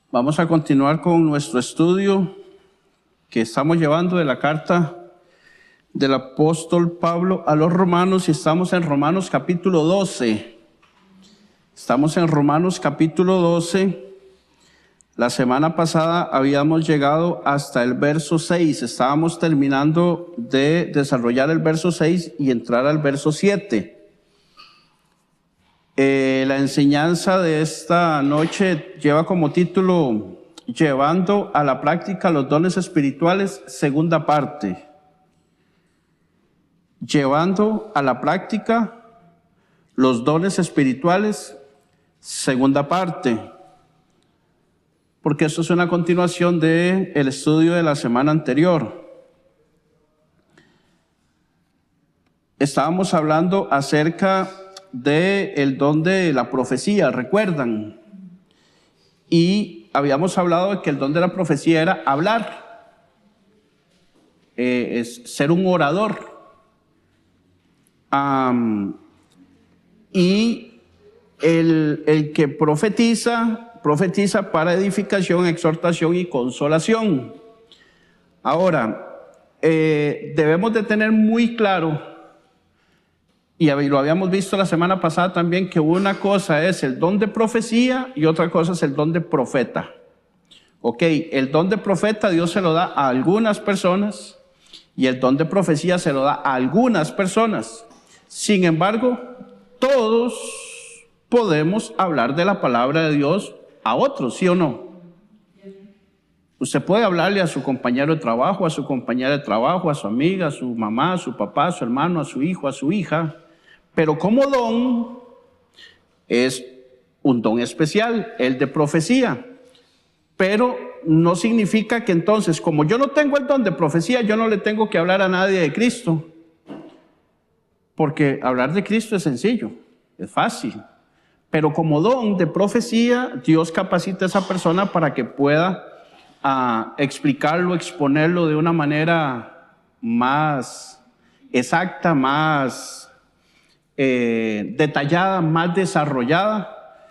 Vamos a continuar con nuestro estudio que estamos llevando de la carta del apóstol Pablo a los romanos y estamos en Romanos capítulo 12. Estamos en Romanos capítulo 12. La semana pasada habíamos llegado hasta el verso 6. Estábamos terminando de desarrollar el verso 6 y entrar al verso 7. La enseñanza de esta noche lleva como título Llevando a la práctica los dones espirituales, segunda parte. Llevando a la práctica los dones espirituales, segunda parte. Porque esto es una continuación del estudio de la semana anterior. Estábamos hablando acerca del don de la profecía, ¿recuerdan? Y habíamos hablado de que el don de la profecía era hablar, es ser un orador. Y el que profetiza para edificación, exhortación y consolación. Ahora, debemos de tener muy claro, y lo habíamos visto la semana pasada también, que una cosa es el don de profecía y otra cosa es el don de profeta. Ok, el don de profeta Dios se lo da a algunas personas y el don de profecía se lo da a algunas personas. Sin embargo, todos podemos hablar de la palabra de Dios a otros, ¿sí o no? Usted puede hablarle a su compañero de trabajo, a su compañera de trabajo, a su amiga, a su mamá, a su papá, a su hermano, a su hijo, a su hija. Pero como don es un don especial, el de profecía. Pero no significa que entonces, como yo no tengo el don de profecía, yo no le tengo que hablar a nadie de Cristo. Porque hablar de Cristo es sencillo, es fácil. Pero como don de profecía, Dios capacita a esa persona para que pueda explicarlo, exponerlo de una manera más exacta, más detallada, más desarrollada.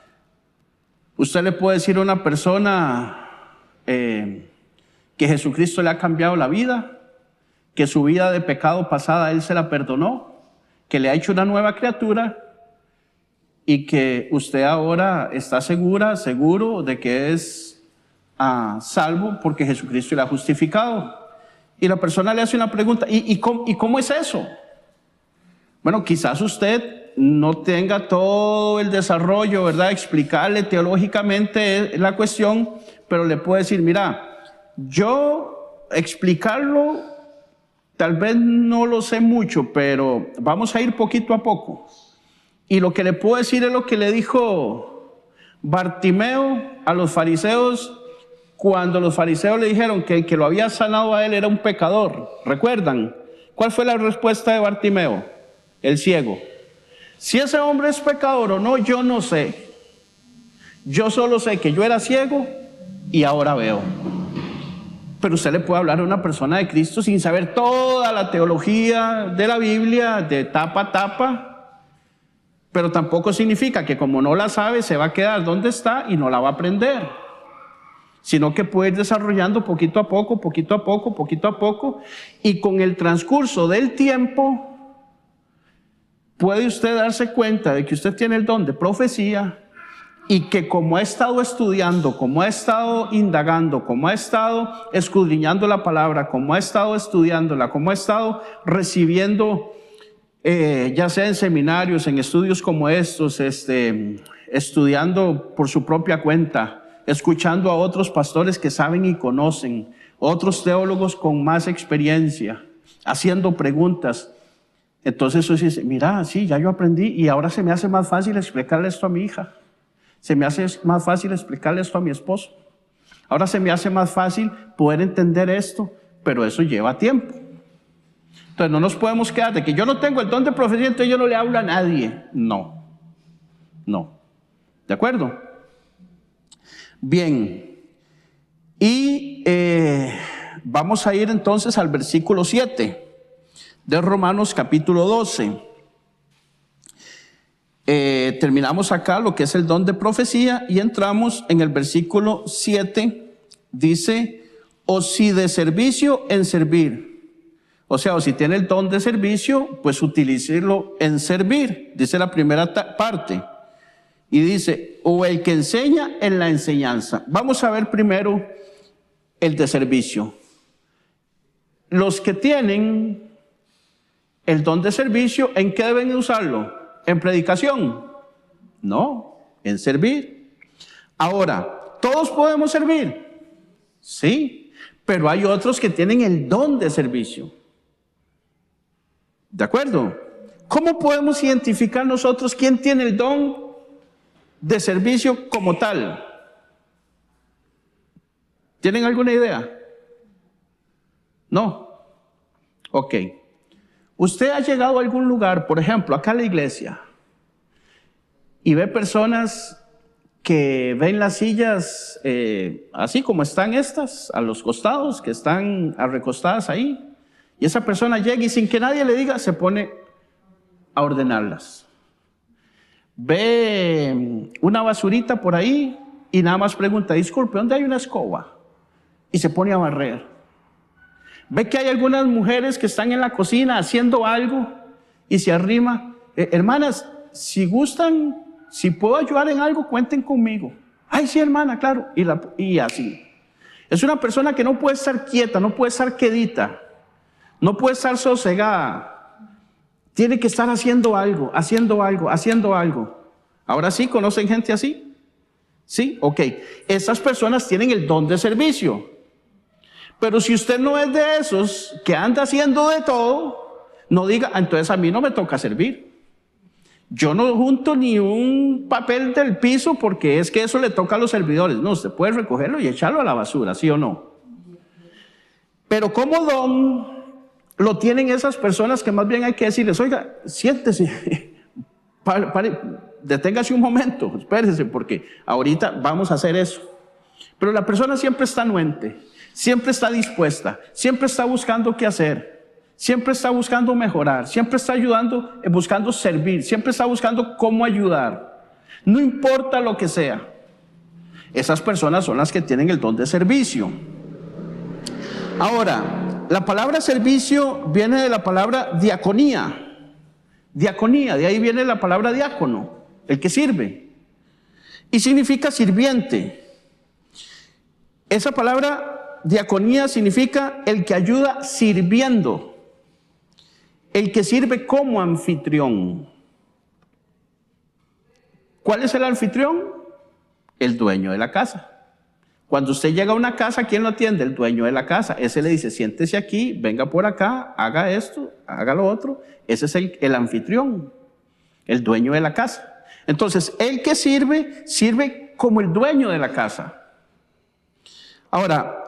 Usted le puede decir a una persona que Jesucristo le ha cambiado la vida, que su vida de pecado pasada Él se la perdonó, que le ha hecho una nueva criatura y que usted ahora está seguro de que es salvo porque Jesucristo le ha justificado. Y la persona le hace una pregunta, ¿y cómo es eso? Bueno, quizás usted no tenga todo el desarrollo, ¿verdad? Explicarle teológicamente la cuestión, pero le puede decir, mira, yo explicarlo tal vez no lo sé mucho, pero vamos a ir poquito a poco. Y lo que le puedo decir es lo que le dijo Bartimeo a los fariseos cuando los fariseos le dijeron que el que lo había sanado a él era un pecador. ¿Recuerdan? ¿Cuál fue la respuesta de Bartimeo? El ciego. Si ese hombre es pecador o no, yo no sé. Yo solo sé que yo era ciego y ahora veo. Pero usted le puede hablar a una persona de Cristo sin saber toda la teología de la Biblia, de tapa a tapa, pero tampoco significa que como no la sabe, se va a quedar donde está y no la va a aprender, sino que puede ir desarrollando poquito a poco, y con el transcurso del tiempo, puede usted darse cuenta de que usted tiene el don de profecía y que como ha estado estudiando, como ha estado indagando, como ha estado escudriñando la palabra, como ha estado estudiándola, como ha estado recibiendo, ya sea en seminarios, en estudios como estos, estudiando por su propia cuenta, escuchando a otros pastores que saben y conocen, otros teólogos con más experiencia, haciendo preguntas. Entonces eso dice, mira, sí, ya yo aprendí y ahora se me hace más fácil explicarle esto a mi hija. Se me hace más fácil explicarle esto a mi esposo. Ahora se me hace más fácil poder entender esto, pero eso lleva tiempo. Entonces no nos podemos quedar de que yo no tengo el don de profecía, entonces yo no le hablo a nadie. No. ¿De acuerdo? Bien. Y vamos a ir entonces al versículo 7 de Romanos capítulo 12. Terminamos acá lo que es el don de profecía y entramos en el versículo 7. Dice, o si de servicio, en servir. O sea, o si tiene el don de servicio, pues utilícelo en servir. Dice la primera parte. Y dice, o el que enseña, en la enseñanza. Vamos a ver primero el de servicio. Los que tienen el don de servicio, ¿en qué deben usarlo? ¿En predicación? No, en servir. Ahora, ¿todos podemos servir? Sí, pero hay otros que tienen el don de servicio. ¿De acuerdo? ¿Cómo podemos identificar nosotros quién tiene el don de servicio como tal? ¿Tienen alguna idea? No. Ok. Usted ha llegado a algún lugar, por ejemplo, acá a la iglesia, y ve personas que ven las sillas así como están estas, a los costados, que están recostadas ahí, y esa persona llega y sin que nadie le diga, se pone a ordenarlas. Ve una basurita por ahí y nada más pregunta, disculpe, ¿dónde hay una escoba? Y se pone a barrer. Ve que hay algunas mujeres que están en la cocina haciendo algo y se arrima. Hermanas, si gustan, si puedo ayudar en algo, cuenten conmigo. Ay, sí, hermana, claro. Y así. Es una persona que no puede estar quieta, no puede estar quedita, no puede estar sosegada. Tiene que estar haciendo algo, haciendo algo, haciendo algo. Ahora sí, ¿conocen gente así? Sí, ok. Esas personas tienen el don de servicio. Pero si usted no es de esos que anda haciendo de todo, no diga, entonces a mí no me toca servir. Yo no junto ni un papel del piso porque es que eso le toca a los servidores. No, usted puede recogerlo y echarlo a la basura, ¿sí o no? Pero como don lo tienen esas personas que más bien hay que decirles, oiga, siéntese, deténgase un momento, espérese porque ahorita vamos a hacer eso. Pero la persona siempre está anuente, siempre está dispuesta, siempre está buscando qué hacer, siempre está buscando mejorar, siempre está ayudando, buscando servir, siempre está buscando cómo ayudar. No importa lo que sea. Esas personas son las que tienen el don de servicio. Ahora, la palabra servicio viene de la palabra diaconía. Diaconía, de ahí viene la palabra diácono, el que sirve. Y significa sirviente. Esa palabra diaconía significa el que ayuda sirviendo, el que sirve como anfitrión. ¿Cuál es el anfitrión? El dueño de la casa. Cuando usted llega a una casa, ¿quién lo atiende? El dueño de la casa. Ese le dice, siéntese aquí, venga por acá, haga esto, haga lo otro. Ese es el anfitrión, el dueño de la casa. Entonces, el que sirve, sirve como el dueño de la casa. Ahora,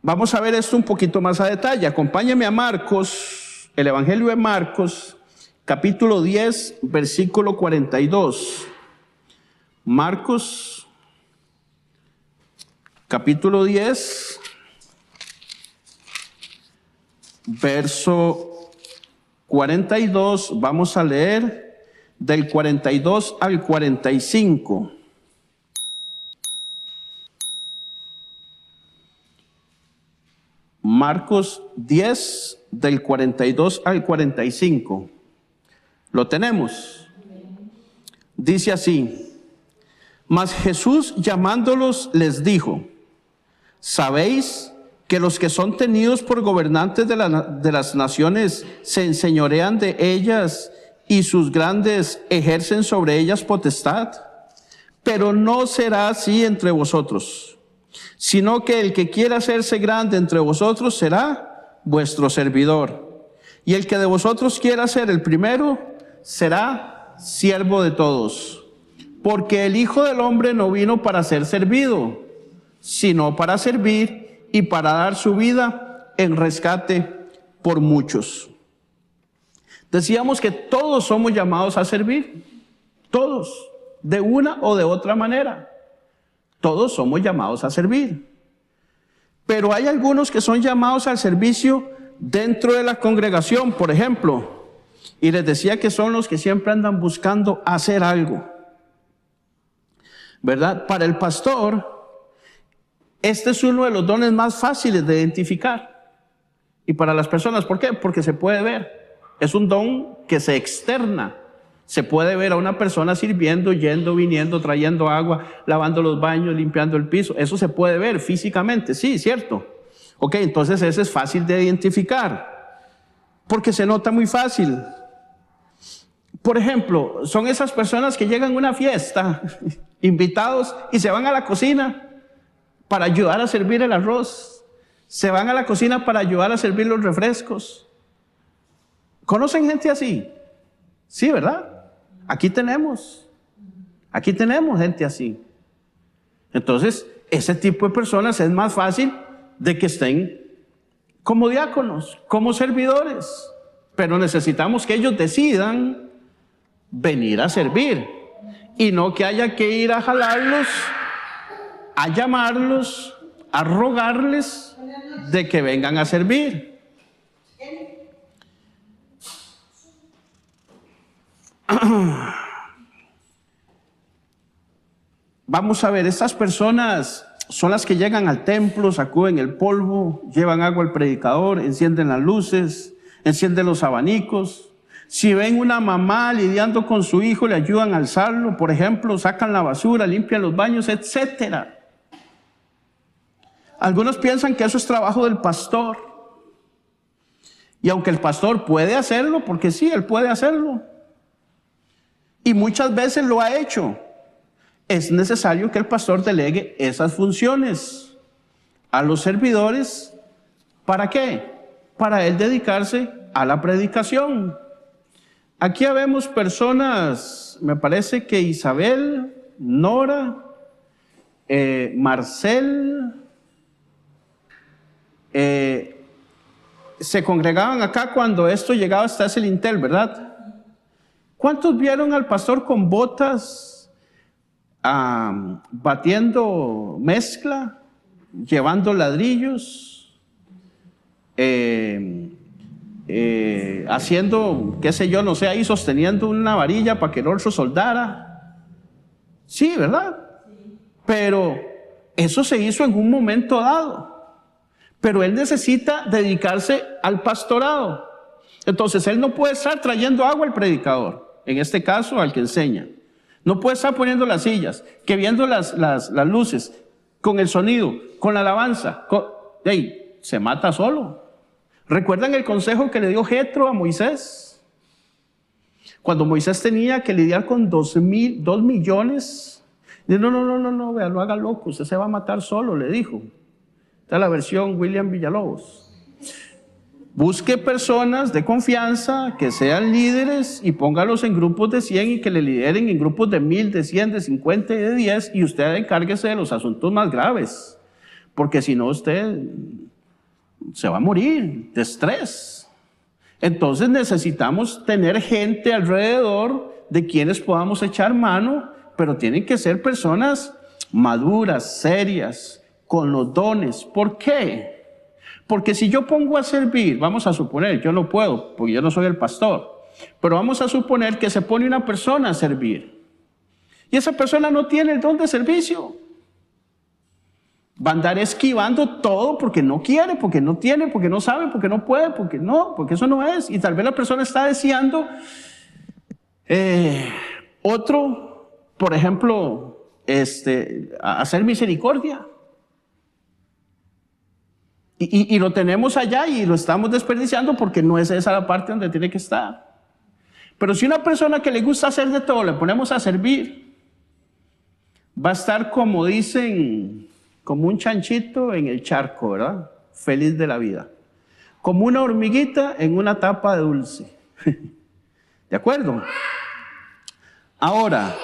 vamos a ver esto un poquito más a detalle. Acompáñeme a Marcos, el Evangelio de Marcos, capítulo 10, versículo 42. Marcos, capítulo 10, verso 42. Vamos a leer del 42 al 45. Marcos 10, del 42 al 45. ¿Lo tenemos? Dice así: mas Jesús llamándolos les dijo: ¿sabéis que los que son tenidos por gobernantes de las naciones se enseñorean de ellas y sus grandes ejercen sobre ellas potestad? Pero no será así entre vosotros, sino que el que quiera hacerse grande entre vosotros será vuestro servidor. Y el que de vosotros quiera ser el primero será siervo de todos. Porque el Hijo del Hombre no vino para ser servido, sino para servir y para dar su vida en rescate por muchos. Decíamos que todos somos llamados a servir, todos, de una o de otra manera. Todos somos llamados a servir. Pero hay algunos que son llamados al servicio dentro de la congregación. Por ejemplo, Y les decía que son los que siempre andan buscando hacer algo, ¿verdad? Para el pastor, este es uno de los dones más fáciles de identificar. Y para las personas, ¿por qué? Porque se puede ver. Es un don que se externa. Se puede ver a una persona sirviendo, yendo, viniendo, trayendo agua, lavando los baños, limpiando el piso. Eso se puede ver físicamente, sí, cierto. Ok, entonces ese es fácil de identificar, porque se nota muy fácil. Por ejemplo, son esas personas que llegan a una fiesta, invitados, y se van a la cocina para ayudar a servir el arroz. Se van a la cocina para ayudar a servir los refrescos. ¿Conocen gente así? Sí, ¿verdad? Aquí tenemos gente así. Entonces, ese tipo de personas es más fácil de que estén como diáconos, como servidores. Pero necesitamos que ellos decidan venir a servir y no que haya que ir a jalarlos, a llamarlos, a rogarles de que vengan a servir. Vamos a ver, estas personas son las que llegan al templo, sacuden el polvo, llevan agua al predicador, encienden las luces, encienden los abanicos. Si ven una mamá lidiando con su hijo, le ayudan a alzarlo, por ejemplo, sacan la basura, limpian los baños, etc. Algunos piensan que eso es trabajo del pastor. Y aunque el pastor puede hacerlo, porque sí, él puede hacerlo, y muchas veces lo ha hecho, es necesario que el pastor delegue esas funciones a los servidores. ¿Para qué? Para él dedicarse a la predicación. Aquí vemos personas, me parece que Isabel, Nora, Marcel, se congregaban acá cuando esto llegaba hasta ese lintel, ¿verdad? ¿Cuántos vieron al pastor con botas, batiendo mezcla, llevando ladrillos, haciendo, qué sé yo, no sé, ahí sosteniendo una varilla para que el otro soldara? Sí, ¿verdad? Pero eso se hizo en un momento dado. Pero él necesita dedicarse al pastorado. Entonces él no puede estar trayendo agua al predicador, en este caso al que enseña. No puede estar poniendo las sillas, que viendo las luces, con el sonido, con la alabanza. Se mata solo. ¿Recuerdan el consejo que le dio Jetro a Moisés? Cuando Moisés tenía que lidiar con 2 millones. No, vea, lo haga loco, usted se va a matar solo, le dijo. Esta es la versión William Villalobos. Busque personas de confianza que sean líderes y póngalos en grupos de 100 y que le lideren en grupos de 1000, de 100, de 50 y de 10, y usted encárguese de los asuntos más graves, porque si no usted se va a morir de estrés. Entonces necesitamos tener gente alrededor de quienes podamos echar mano, pero tienen que ser personas maduras, serias, con los dones. ¿Por qué? Porque si yo pongo a servir, vamos a suponer, yo no puedo, porque yo no soy el pastor, pero vamos a suponer que se pone una persona a servir, y esa persona no tiene el don de servicio. Va a andar esquivando todo porque no quiere, porque no tiene, porque no sabe, porque no puede, porque eso no es. Y tal vez la persona está deseando otro, por ejemplo, hacer misericordia. Y lo tenemos allá y lo estamos desperdiciando porque no es esa la parte donde tiene que estar. Pero si una persona que le gusta hacer de todo le ponemos a servir, va a estar, como dicen, como un chanchito en el charco, ¿verdad? Feliz de la vida. Como una hormiguita en una tapa de dulce. ¿De acuerdo? Ahora,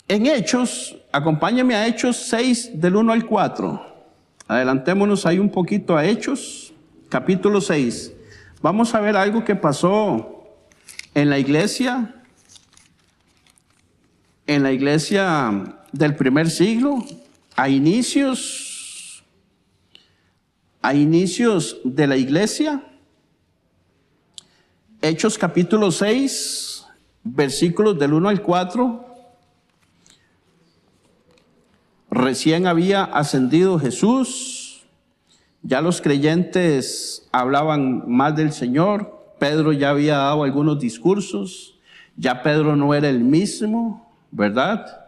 en Hechos, acompáñame a Hechos 6 del 1 al 4. Adelantémonos ahí un poquito a Hechos, capítulo 6. Vamos a ver algo que pasó en la iglesia del primer siglo, a inicios de la iglesia. Hechos capítulo 6, versículos del 1 al 4. Recién había ascendido Jesús, ya los creyentes hablaban más del Señor, Pedro ya había dado algunos discursos, ya Pedro no era el mismo, ¿verdad?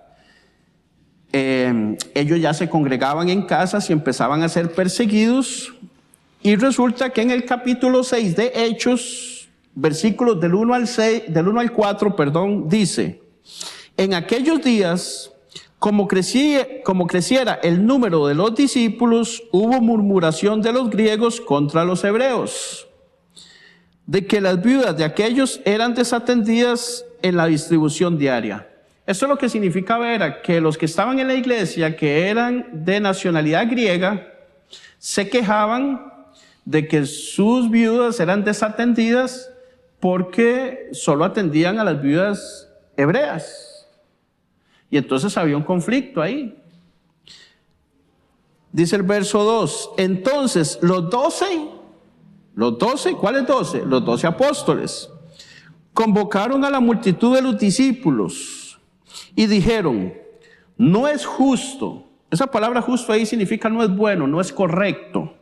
Ellos ya se congregaban en casas y empezaban a ser perseguidos, y resulta que en el capítulo 6 de Hechos, versículos del 1 al 4, dice: en aquellos días, como creciera el número de los discípulos, hubo murmuración de los griegos contra los hebreos, de que las viudas de aquellos eran desatendidas en la distribución diaria. Esto lo que significaba era que los que estaban en la iglesia, que eran de nacionalidad griega, se quejaban de que sus viudas eran desatendidas porque solo atendían a las viudas hebreas. Y entonces había un conflicto ahí. Dice el verso 2, entonces los 12, ¿cuáles 12? Los 12 apóstoles convocaron a la multitud de los discípulos y dijeron: no es justo, esa palabra justo ahí significa no es bueno, no es correcto,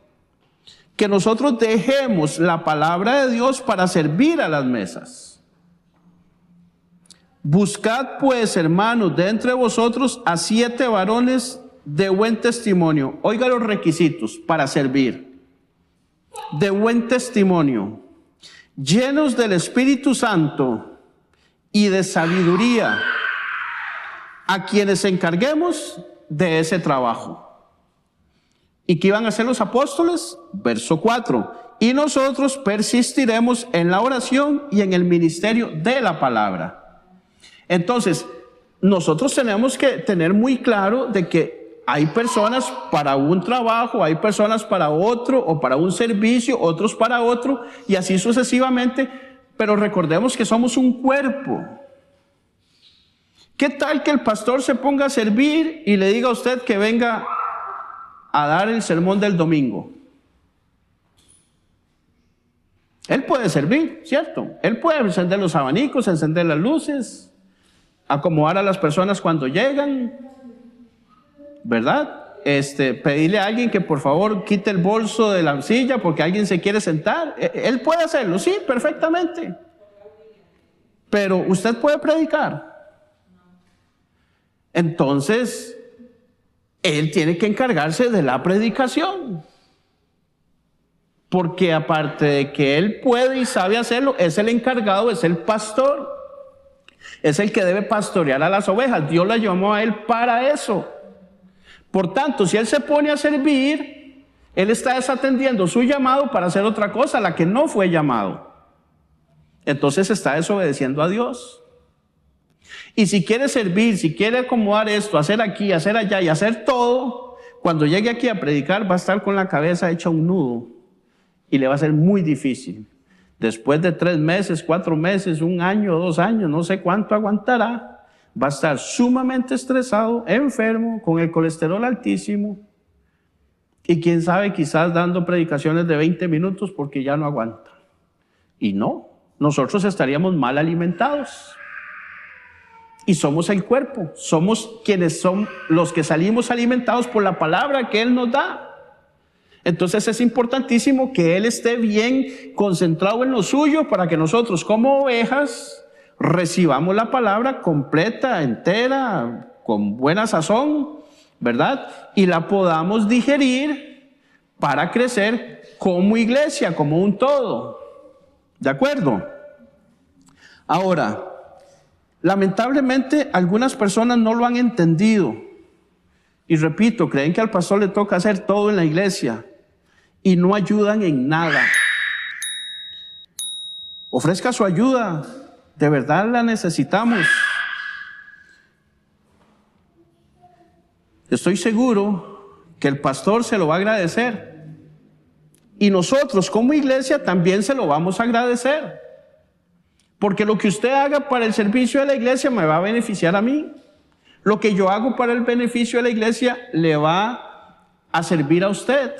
que nosotros dejemos la palabra de Dios para servir a las mesas. Buscad pues, hermanos, de entre vosotros a 7 varones de buen testimonio. Oiga los requisitos para servir. De buen testimonio, llenos del Espíritu Santo y de sabiduría, a quienes encarguemos de ese trabajo. ¿Y qué iban a hacer los apóstoles? Verso 4. Y nosotros persistiremos en la oración y en el ministerio de la palabra. Entonces, nosotros tenemos que tener muy claro de que hay personas para un trabajo, hay personas para otro, o para un servicio, otros para otro, y así sucesivamente, pero recordemos que somos un cuerpo. ¿Qué tal que el pastor se ponga a servir y le diga a usted que venga a dar el sermón del domingo? Él puede servir, ¿cierto? Él puede encender los abanicos, encender las luces, acomodar a las personas cuando llegan, ¿verdad? Pedirle a alguien que por favor quite el bolso de la silla porque alguien se quiere sentar. Él puede hacerlo, sí, perfectamente. Pero usted puede predicar. Entonces, él tiene que encargarse de la predicación. Porque aparte de que él puede y sabe hacerlo, es el encargado, es el pastor. Es el que debe pastorear a las ovejas. Dios la llamó a él para eso. Por tanto, si él se pone a servir, él está desatendiendo su llamado para hacer otra cosa, la que no fue llamado. Entonces está desobedeciendo a Dios. Y si quiere servir, si quiere acomodar esto, hacer aquí, hacer allá y hacer todo, cuando llegue aquí a predicar va a estar con la cabeza hecha un nudo y le va a ser muy difícil. Después de 3 meses, 4 meses, 1 año, 2 años, no sé cuánto aguantará, va a estar sumamente estresado, enfermo, con el colesterol altísimo, y quién sabe, quizás dando predicaciones de 20 minutos porque ya no aguanta. Y no, nosotros estaríamos mal alimentados. Y somos el cuerpo, somos quienes son los que salimos alimentados por la palabra que Él nos da. Entonces es importantísimo que Él esté bien concentrado en lo suyo para que nosotros como ovejas recibamos la palabra completa, entera, con buena sazón, ¿verdad? Y la podamos digerir para crecer como iglesia, como un todo. ¿De acuerdo? Ahora, lamentablemente algunas personas no lo han entendido. Y repito, creen que al pastor le toca hacer todo en la iglesia y no ayudan en nada. Ofrezca su ayuda, de verdad la necesitamos. Estoy seguro que el pastor se lo va a agradecer. Y nosotros como iglesia también se lo vamos a agradecer. Porque lo que usted haga para el servicio de la iglesia me va a beneficiar a mí. Lo que yo hago para el beneficio de la iglesia le va a servir a usted.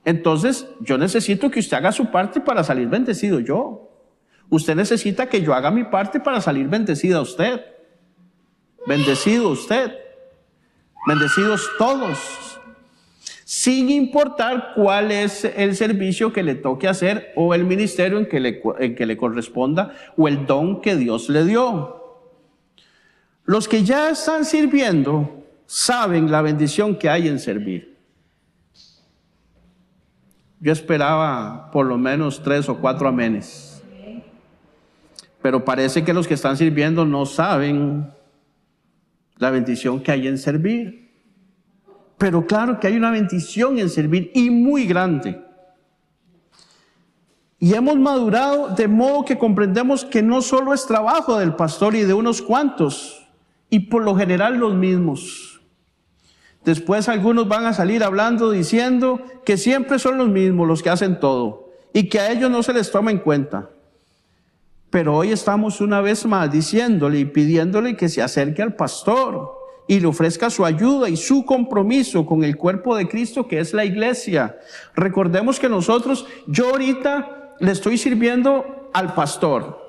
Entonces, yo necesito que usted haga su parte para salir bendecido yo. Usted necesita que yo haga mi parte para salir bendecida usted. Bendecido usted. Bendecidos todos. Sin importar cuál es el servicio que le toque hacer o el ministerio en que le corresponda o el don que Dios le dio. Los que ya están sirviendo saben la bendición que hay en servir. Yo esperaba por lo menos 3 o 4 amenes. Pero parece que los que están sirviendo no saben la bendición que hay en servir. Pero claro que hay una bendición en servir y muy grande. Y hemos madurado de modo que comprendemos que no solo es trabajo del pastor y de unos cuantos, y por lo general los mismos. Después algunos van a salir hablando, diciendo que siempre son los mismos los que hacen todo y que a ellos no se les toma en cuenta. Pero hoy estamos una vez más diciéndole y pidiéndole que se acerque al pastor y le ofrezca su ayuda y su compromiso con el cuerpo de Cristo, que es la iglesia. Recordemos que yo ahorita le estoy sirviendo al pastor,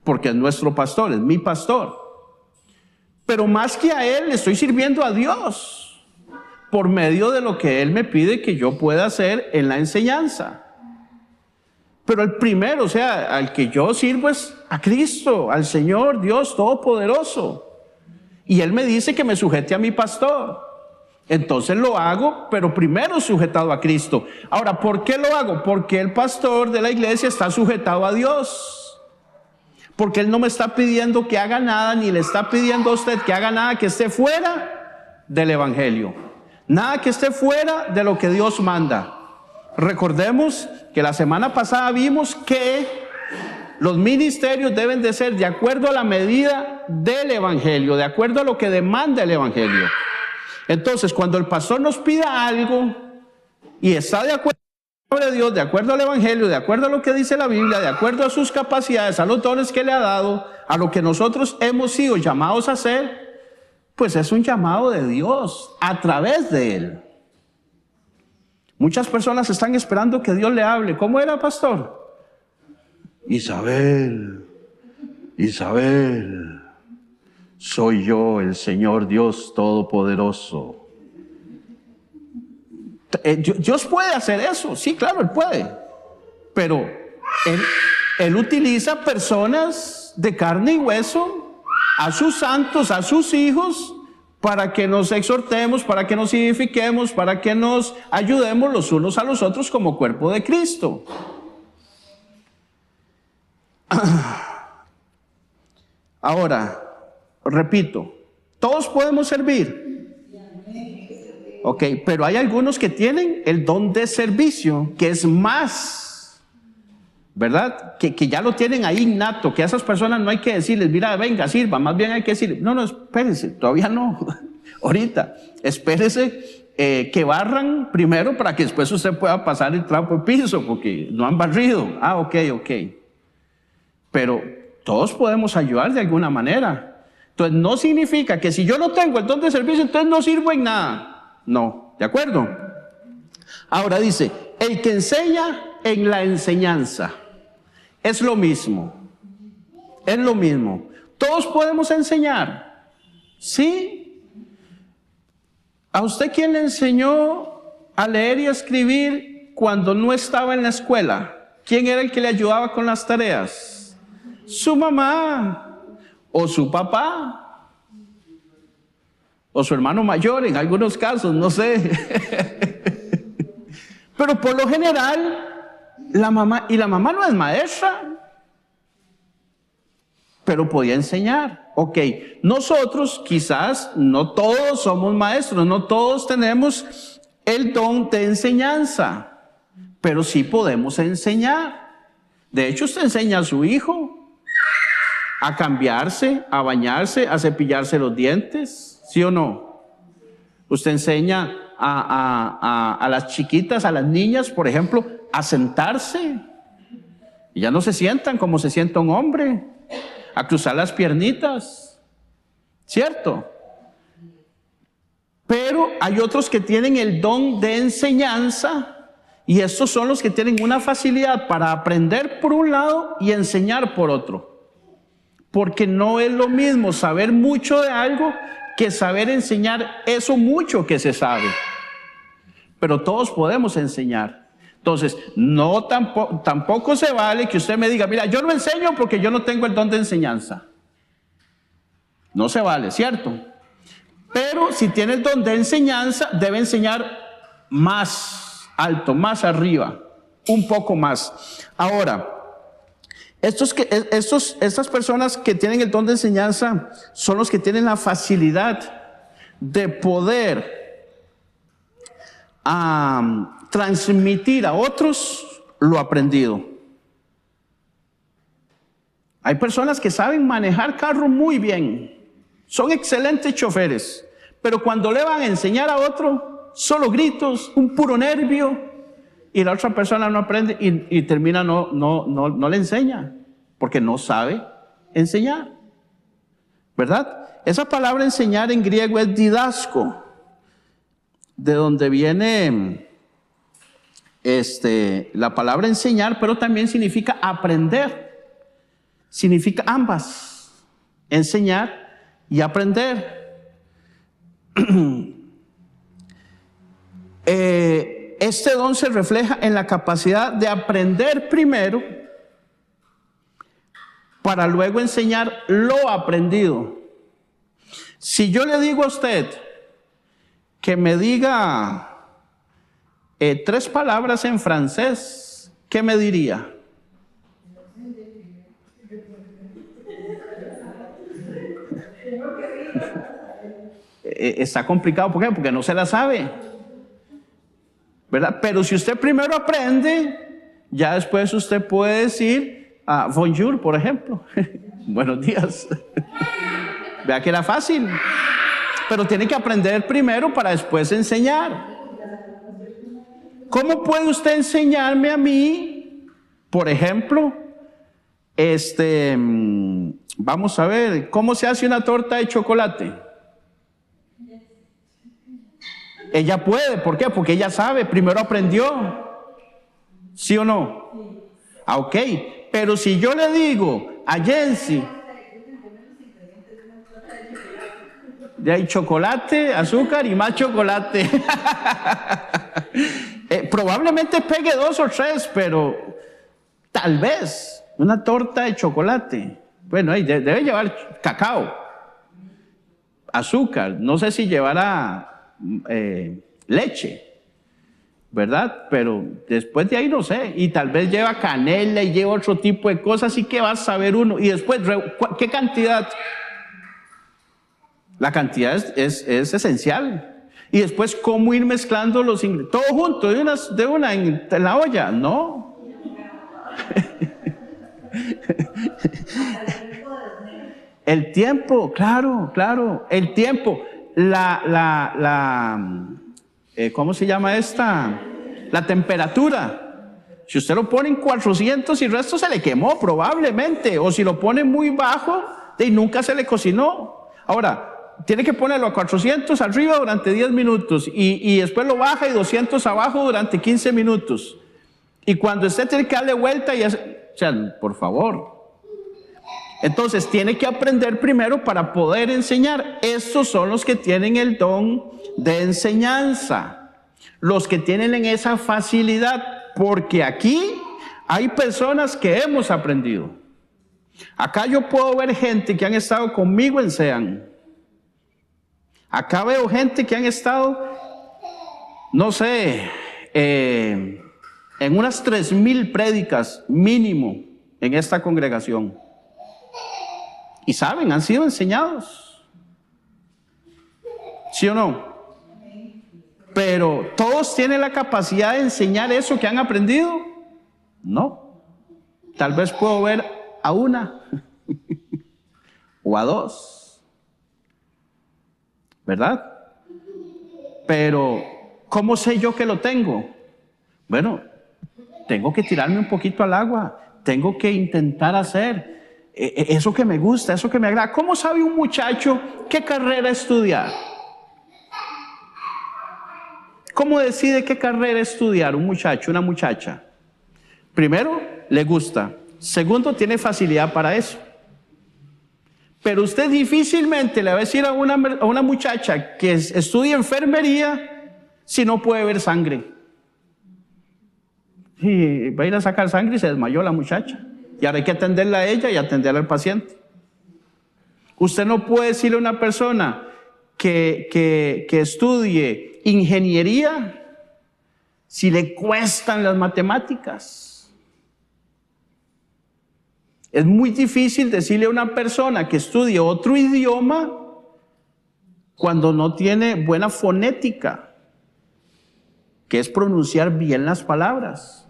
porque es nuestro pastor, es mi pastor. Pero más que a él, le estoy sirviendo a Dios por medio de lo que él me pide que yo pueda hacer en la enseñanza. Pero el primero, o sea, al que yo sirvo es a Cristo, al Señor Dios Todopoderoso. Y él me dice que me sujete a mi pastor. Entonces lo hago, pero primero sujetado a Cristo. Ahora, ¿por qué lo hago? Porque el pastor de la iglesia está sujetado a Dios. Porque él no me está pidiendo que haga nada, ni le está pidiendo a usted que haga nada que esté fuera del evangelio. Nada que esté fuera de lo que Dios manda. Recordemos que la semana pasada vimos que los ministerios deben de ser de acuerdo a la medida del evangelio, de acuerdo a lo que demanda el evangelio. Entonces, cuando el pastor nos pida algo y está de acuerdo de Dios, de acuerdo al evangelio, de acuerdo a lo que dice la Biblia, de acuerdo a sus capacidades, a los dones que le ha dado, a lo que nosotros hemos sido llamados a hacer, pues es un llamado de Dios a través de él. Muchas personas están esperando que Dios le hable. ¿Cómo era, pastor? Isabel, soy yo, el Señor Dios Todopoderoso. Dios puede hacer eso, sí, claro, Él puede, pero Él utiliza personas de carne y hueso, a sus santos, a sus hijos, para que nos exhortemos, para que nos edifiquemos, para que nos ayudemos los unos a los otros como cuerpo de Cristo. Ahora, repito, todos podemos servir. Ok, pero hay algunos que tienen el don de servicio, que es más, ¿verdad? Que ya lo tienen ahí innato, que a esas personas no hay que decirles, mira, venga, sirva, más bien hay que decirles, no, espérese, todavía no, ahorita, espérese que barran primero para que después usted pueda pasar el trapo de piso, porque no han barrido. Ok. Pero todos podemos ayudar de alguna manera. Entonces no significa que si yo no tengo el don de servicio, entonces no sirvo en nada. No, ¿de acuerdo? Ahora dice, el que enseña en la enseñanza. Es lo mismo. Es lo mismo. Todos podemos enseñar. ¿Sí? ¿A usted quién le enseñó a leer y a escribir cuando no estaba en la escuela? ¿Quién era el que le ayudaba con las tareas? Su mamá o su papá. O su hermano mayor en algunos casos, no sé. Pero por lo general, la mamá no es maestra, pero podía enseñar. Ok, nosotros quizás no todos somos maestros, no todos tenemos el don de enseñanza, pero sí podemos enseñar. De hecho, usted enseña a su hijo a cambiarse, a bañarse, a cepillarse los dientes. ¿Sí o no? Usted enseña a las chiquitas, a las niñas, por ejemplo, a sentarse. Y ya no se sientan como se sienta un hombre, a cruzar las piernitas. ¿Cierto? Pero hay otros que tienen el don de enseñanza Y estos son los que tienen una facilidad para aprender por un lado y enseñar por otro. Porque no es lo mismo saber mucho de algo que saber enseñar eso mucho que se sabe. Pero todos podemos enseñar. Entonces, no tampoco se vale que usted me diga, mira, yo no enseño porque yo no tengo el don de enseñanza. No se vale, ¿cierto? Pero si tiene el don de enseñanza, debe enseñar más alto, más arriba, un poco más. Ahora, estas personas que tienen el don de enseñanza son los que tienen la facilidad de poder transmitir a otros lo aprendido. Hay personas que saben manejar carro muy bien, son excelentes choferes, pero cuando le van a enseñar a otro, solo gritos, un puro nervio, y la otra persona no aprende y termina no le enseña, porque no sabe enseñar, ¿verdad? Esa palabra enseñar en griego es didasco, de donde viene la palabra enseñar, pero también significa aprender. Significa ambas, enseñar y aprender. Este don se refleja en la capacidad de aprender primero para luego enseñar lo aprendido. Si yo le digo a usted que me diga 3 palabras en francés, ¿qué me diría? Está complicado, ¿por qué? Porque no se la sabe, ¿verdad? Pero si usted primero aprende, ya después usted puede decir bonjour, por ejemplo. Buenos días. Vea que era fácil, pero tiene que aprender primero para después enseñar. ¿Cómo puede usted enseñarme a mí, por ejemplo, vamos a ver, ¿cómo se hace una torta de chocolate? Ella puede, ¿por qué? Porque ella sabe, primero aprendió. ¿Sí o no? Ok, pero si yo le digo a Jensi, de ahí chocolate, azúcar y más chocolate. Probablemente pegue 2 o 3, pero tal vez una torta de chocolate. Bueno, debe llevar cacao, azúcar, no sé si llevará leche, ¿verdad? Pero después de ahí no sé, y tal vez lleva canela y lleva otro tipo de cosas, así que va a saber uno. Y después, ¿qué cantidad? La cantidad es esencial. Y después, ¿cómo ir mezclando los ingredientes? Todo junto, de una en la olla, ¿no? El tiempo, claro, el tiempo. ¿Cómo se llama esta? La temperatura. Si usted lo pone en 400 y el resto se le quemó probablemente, o si lo pone muy bajo, nunca se le cocinó. Ahora, tiene que ponerlo a 400 arriba durante 10 minutos y después lo baja y 200 abajo durante 15 minutos. Y cuando usted tiene que darle vuelta, o sea, por favor. Entonces, tiene que aprender primero para poder enseñar. Estos son los que tienen el don de enseñanza, los que tienen esa facilidad, porque aquí hay personas que hemos aprendido. Acá yo puedo ver gente que han estado conmigo en SEAN. Acá veo gente que han estado, no sé, en unas 3,000 prédicas mínimo en esta congregación. Y saben, han sido enseñados. ¿Sí o no? Pero ¿todos tienen la capacidad de enseñar eso que han aprendido? No. Tal vez puedo ver a una o a 2. ¿Verdad? Pero ¿cómo sé yo que lo tengo? Bueno, tengo que tirarme un poquito al agua, tengo que intentar hacer eso que me gusta, eso que me agrada. ¿Cómo sabe un muchacho qué carrera estudiar? ¿Cómo decide qué carrera estudiar un muchacho, una muchacha? Primero, le gusta. Segundo, tiene facilidad para eso. Pero usted difícilmente le va a decir a una muchacha que estudia enfermería si no puede ver sangre. Y va a ir a sacar sangre y se desmayó la muchacha. Y ahora hay que atenderla a ella y atenderla al paciente. Usted no puede decirle a una persona que estudie ingeniería si le cuestan las matemáticas. Es muy difícil decirle a una persona que estudie otro idioma cuando no tiene buena fonética, que es pronunciar bien las palabras.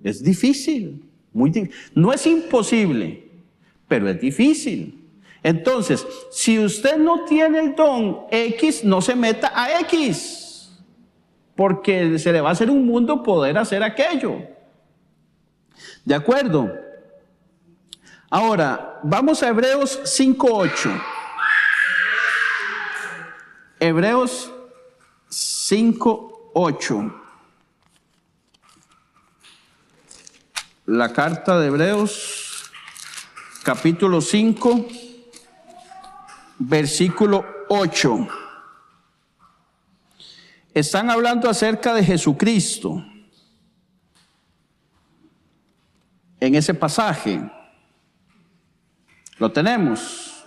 Es difícil, muy difícil. No es imposible, pero es difícil. Entonces, si usted no tiene el don X, no se meta a X, porque se le va a hacer un mundo poder hacer aquello. ¿De acuerdo? Ahora, vamos a Hebreos 5:8. Hebreos 5:8. La carta de Hebreos, capítulo 5, versículo 8. Están hablando acerca de Jesucristo en ese pasaje. Lo tenemos.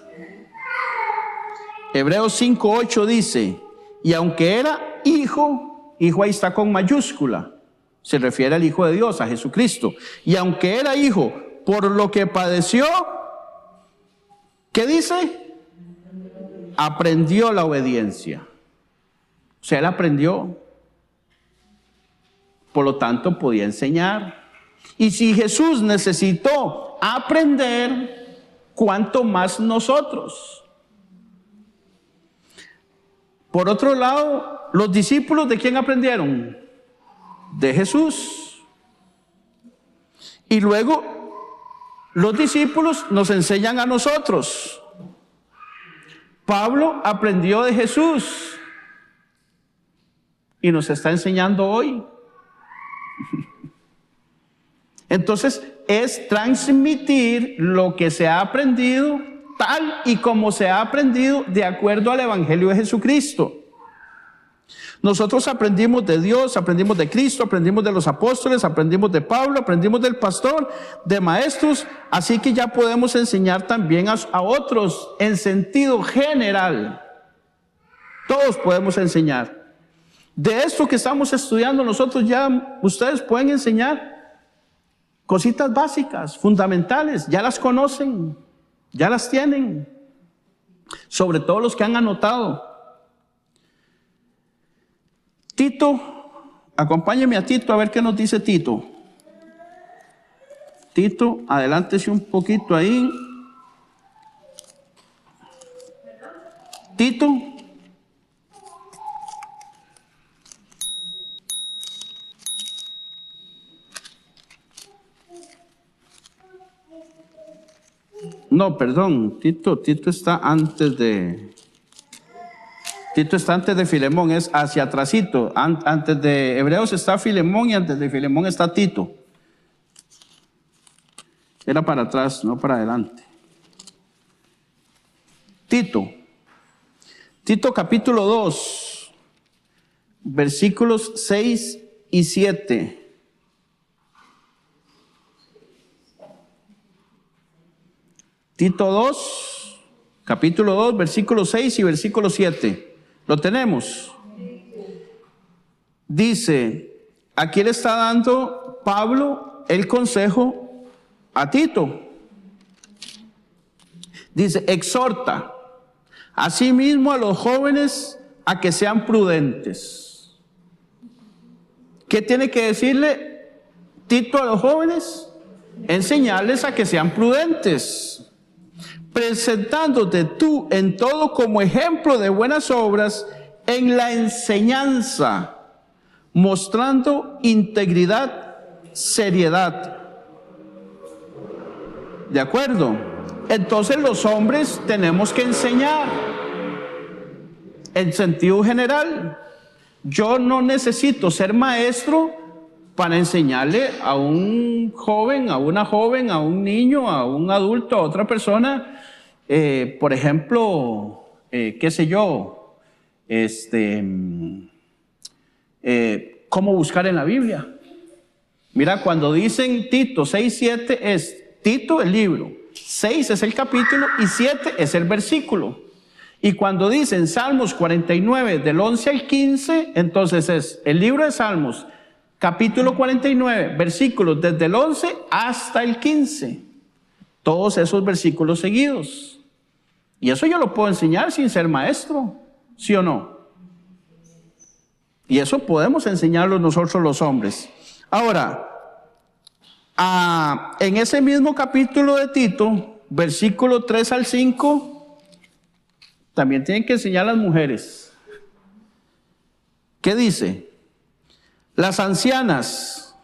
Hebreos 5:8 dice: y aunque era hijo ahí está con mayúscula, se refiere al Hijo de Dios, a Jesucristo. Y aunque era hijo, por lo que padeció, ¿qué dice? Aprendió la obediencia. O sea, él aprendió. Por lo tanto, podía enseñar. Y si Jesús necesitó aprender, ¿cuánto más nosotros? Por otro lado, los discípulos, ¿de quién aprendieron? De Jesús. Y luego los discípulos nos enseñan a nosotros. Pablo aprendió de Jesús y nos está enseñando hoy. Entonces es transmitir lo que se ha aprendido tal y como se ha aprendido de acuerdo al Evangelio de Jesucristo. Nosotros aprendimos de Dios, aprendimos de Cristo, aprendimos de los apóstoles, aprendimos de Pablo, aprendimos del pastor, de maestros, así que ya podemos enseñar también a otros en sentido general. Todos podemos enseñar. De esto que estamos estudiando nosotros ya ustedes pueden enseñar cositas básicas, fundamentales, ya las conocen, ya las tienen, sobre todo los que han anotado. Tito, acompáñeme a Tito a ver qué nos dice Tito. Tito, adelántese un poquito ahí. Tito. No, perdón, Tito está antes de... Tito está antes de Filemón, es hacia atrásito. Antes de Hebreos está Filemón y antes de Filemón está Tito. Era para atrás, no para adelante. Tito capítulo 2, versículos 6 y 7. Tito 2, capítulo 2, versículo 6 y versículo 7. ¿Lo tenemos? Dice, aquí le está dando Pablo el consejo a Tito. Dice, exhorta asimismo a los jóvenes a que sean prudentes. ¿Qué tiene que decirle Tito a los jóvenes? Enseñarles a que sean prudentes, presentándote tú en todo como ejemplo de buenas obras en la enseñanza, mostrando integridad, seriedad. ¿De acuerdo? Entonces los hombres tenemos que enseñar en sentido general. Yo no necesito ser maestro para enseñarle a un joven, a una joven, a un niño, a un adulto, a otra persona, por ejemplo, qué sé yo, cómo buscar en la Biblia. Mira, cuando dicen Tito 6:7 es Tito el libro, 6 es el capítulo y 7 es el versículo. Y cuando dicen Salmos 49 del 11 al 15, entonces es el libro de Salmos, capítulo 49, versículos desde el 11 hasta el 15. Todos esos versículos seguidos. Y eso yo lo puedo enseñar sin ser maestro, ¿sí o no? Y eso podemos enseñarlo nosotros los hombres. Ahora, en ese mismo capítulo de Tito, versículo 3 al 5, también tienen que enseñar a las mujeres. ¿Qué dice? Las ancianas,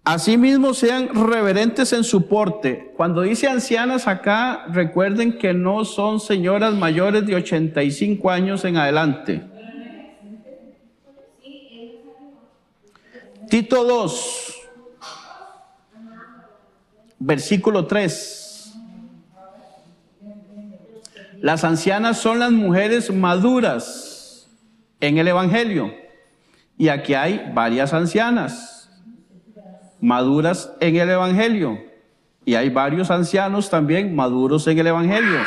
asimismo, sean reverentes en su porte. Cuando dice ancianas acá, recuerden que no son señoras mayores de 85 años en adelante. Tito 2, versículo 3. Las ancianas son las mujeres maduras en el Evangelio. Y aquí hay varias ancianas maduras en el Evangelio. Y hay varios ancianos también maduros en el Evangelio.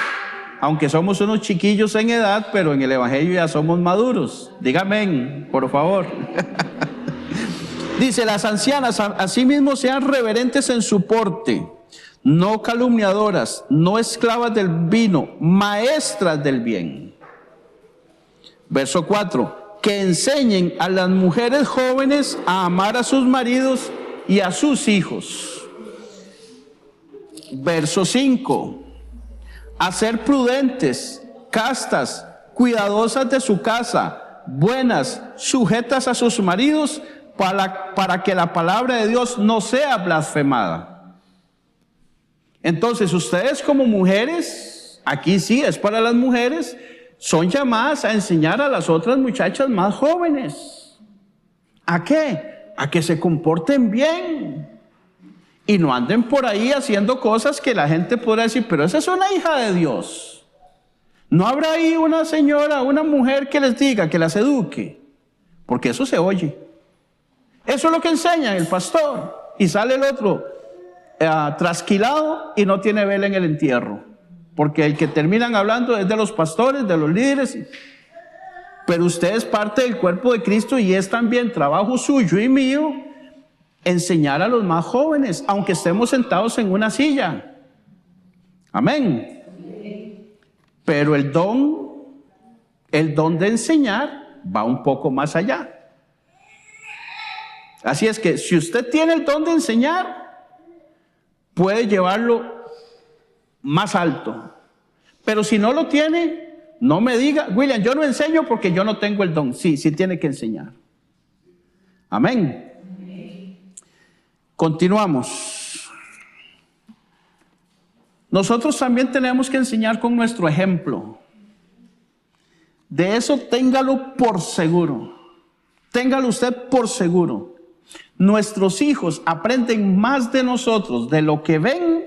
Aunque somos unos chiquillos en edad, pero en el Evangelio ya somos maduros. Dígame, por favor. Dice, las ancianas asimismo sean reverentes en su porte, no calumniadoras, no esclavas del vino, maestras del bien. Verso 4, que enseñen a las mujeres jóvenes a amar a sus maridos y a sus hijos. Verso 5, a ser prudentes, castas, cuidadosas de su casa, buenas, sujetas a sus maridos, para que la palabra de Dios no sea blasfemada. Entonces, ustedes como mujeres, aquí sí es para las mujeres, son llamadas a enseñar a las otras muchachas más jóvenes. ¿A qué? A que se comporten bien y no anden por ahí haciendo cosas que la gente podrá decir, pero esa es una hija de Dios. ¿No habrá ahí una señora, una mujer que les diga, que las eduque? Porque eso se oye. Eso es lo que enseña el pastor. Y sale el otro trasquilado y no tiene vela en el entierro. Porque el que terminan hablando es de los pastores, de los líderes. Pero usted es parte del cuerpo de Cristo y es también trabajo suyo y mío enseñar a los más jóvenes, aunque estemos sentados en una silla. Amén. Pero el don de enseñar va un poco más allá. Así es que si usted tiene el don de enseñar, puede llevarlo más alto. Pero si no lo tiene, no me diga, William, yo no enseño porque yo no tengo el don. Sí, sí tiene que enseñar. Amén. Continuamos. Nosotros también tenemos que enseñar con nuestro ejemplo. De eso téngalo por seguro. Téngalo usted por seguro. Nuestros hijos aprenden más de nosotros, de lo que ven,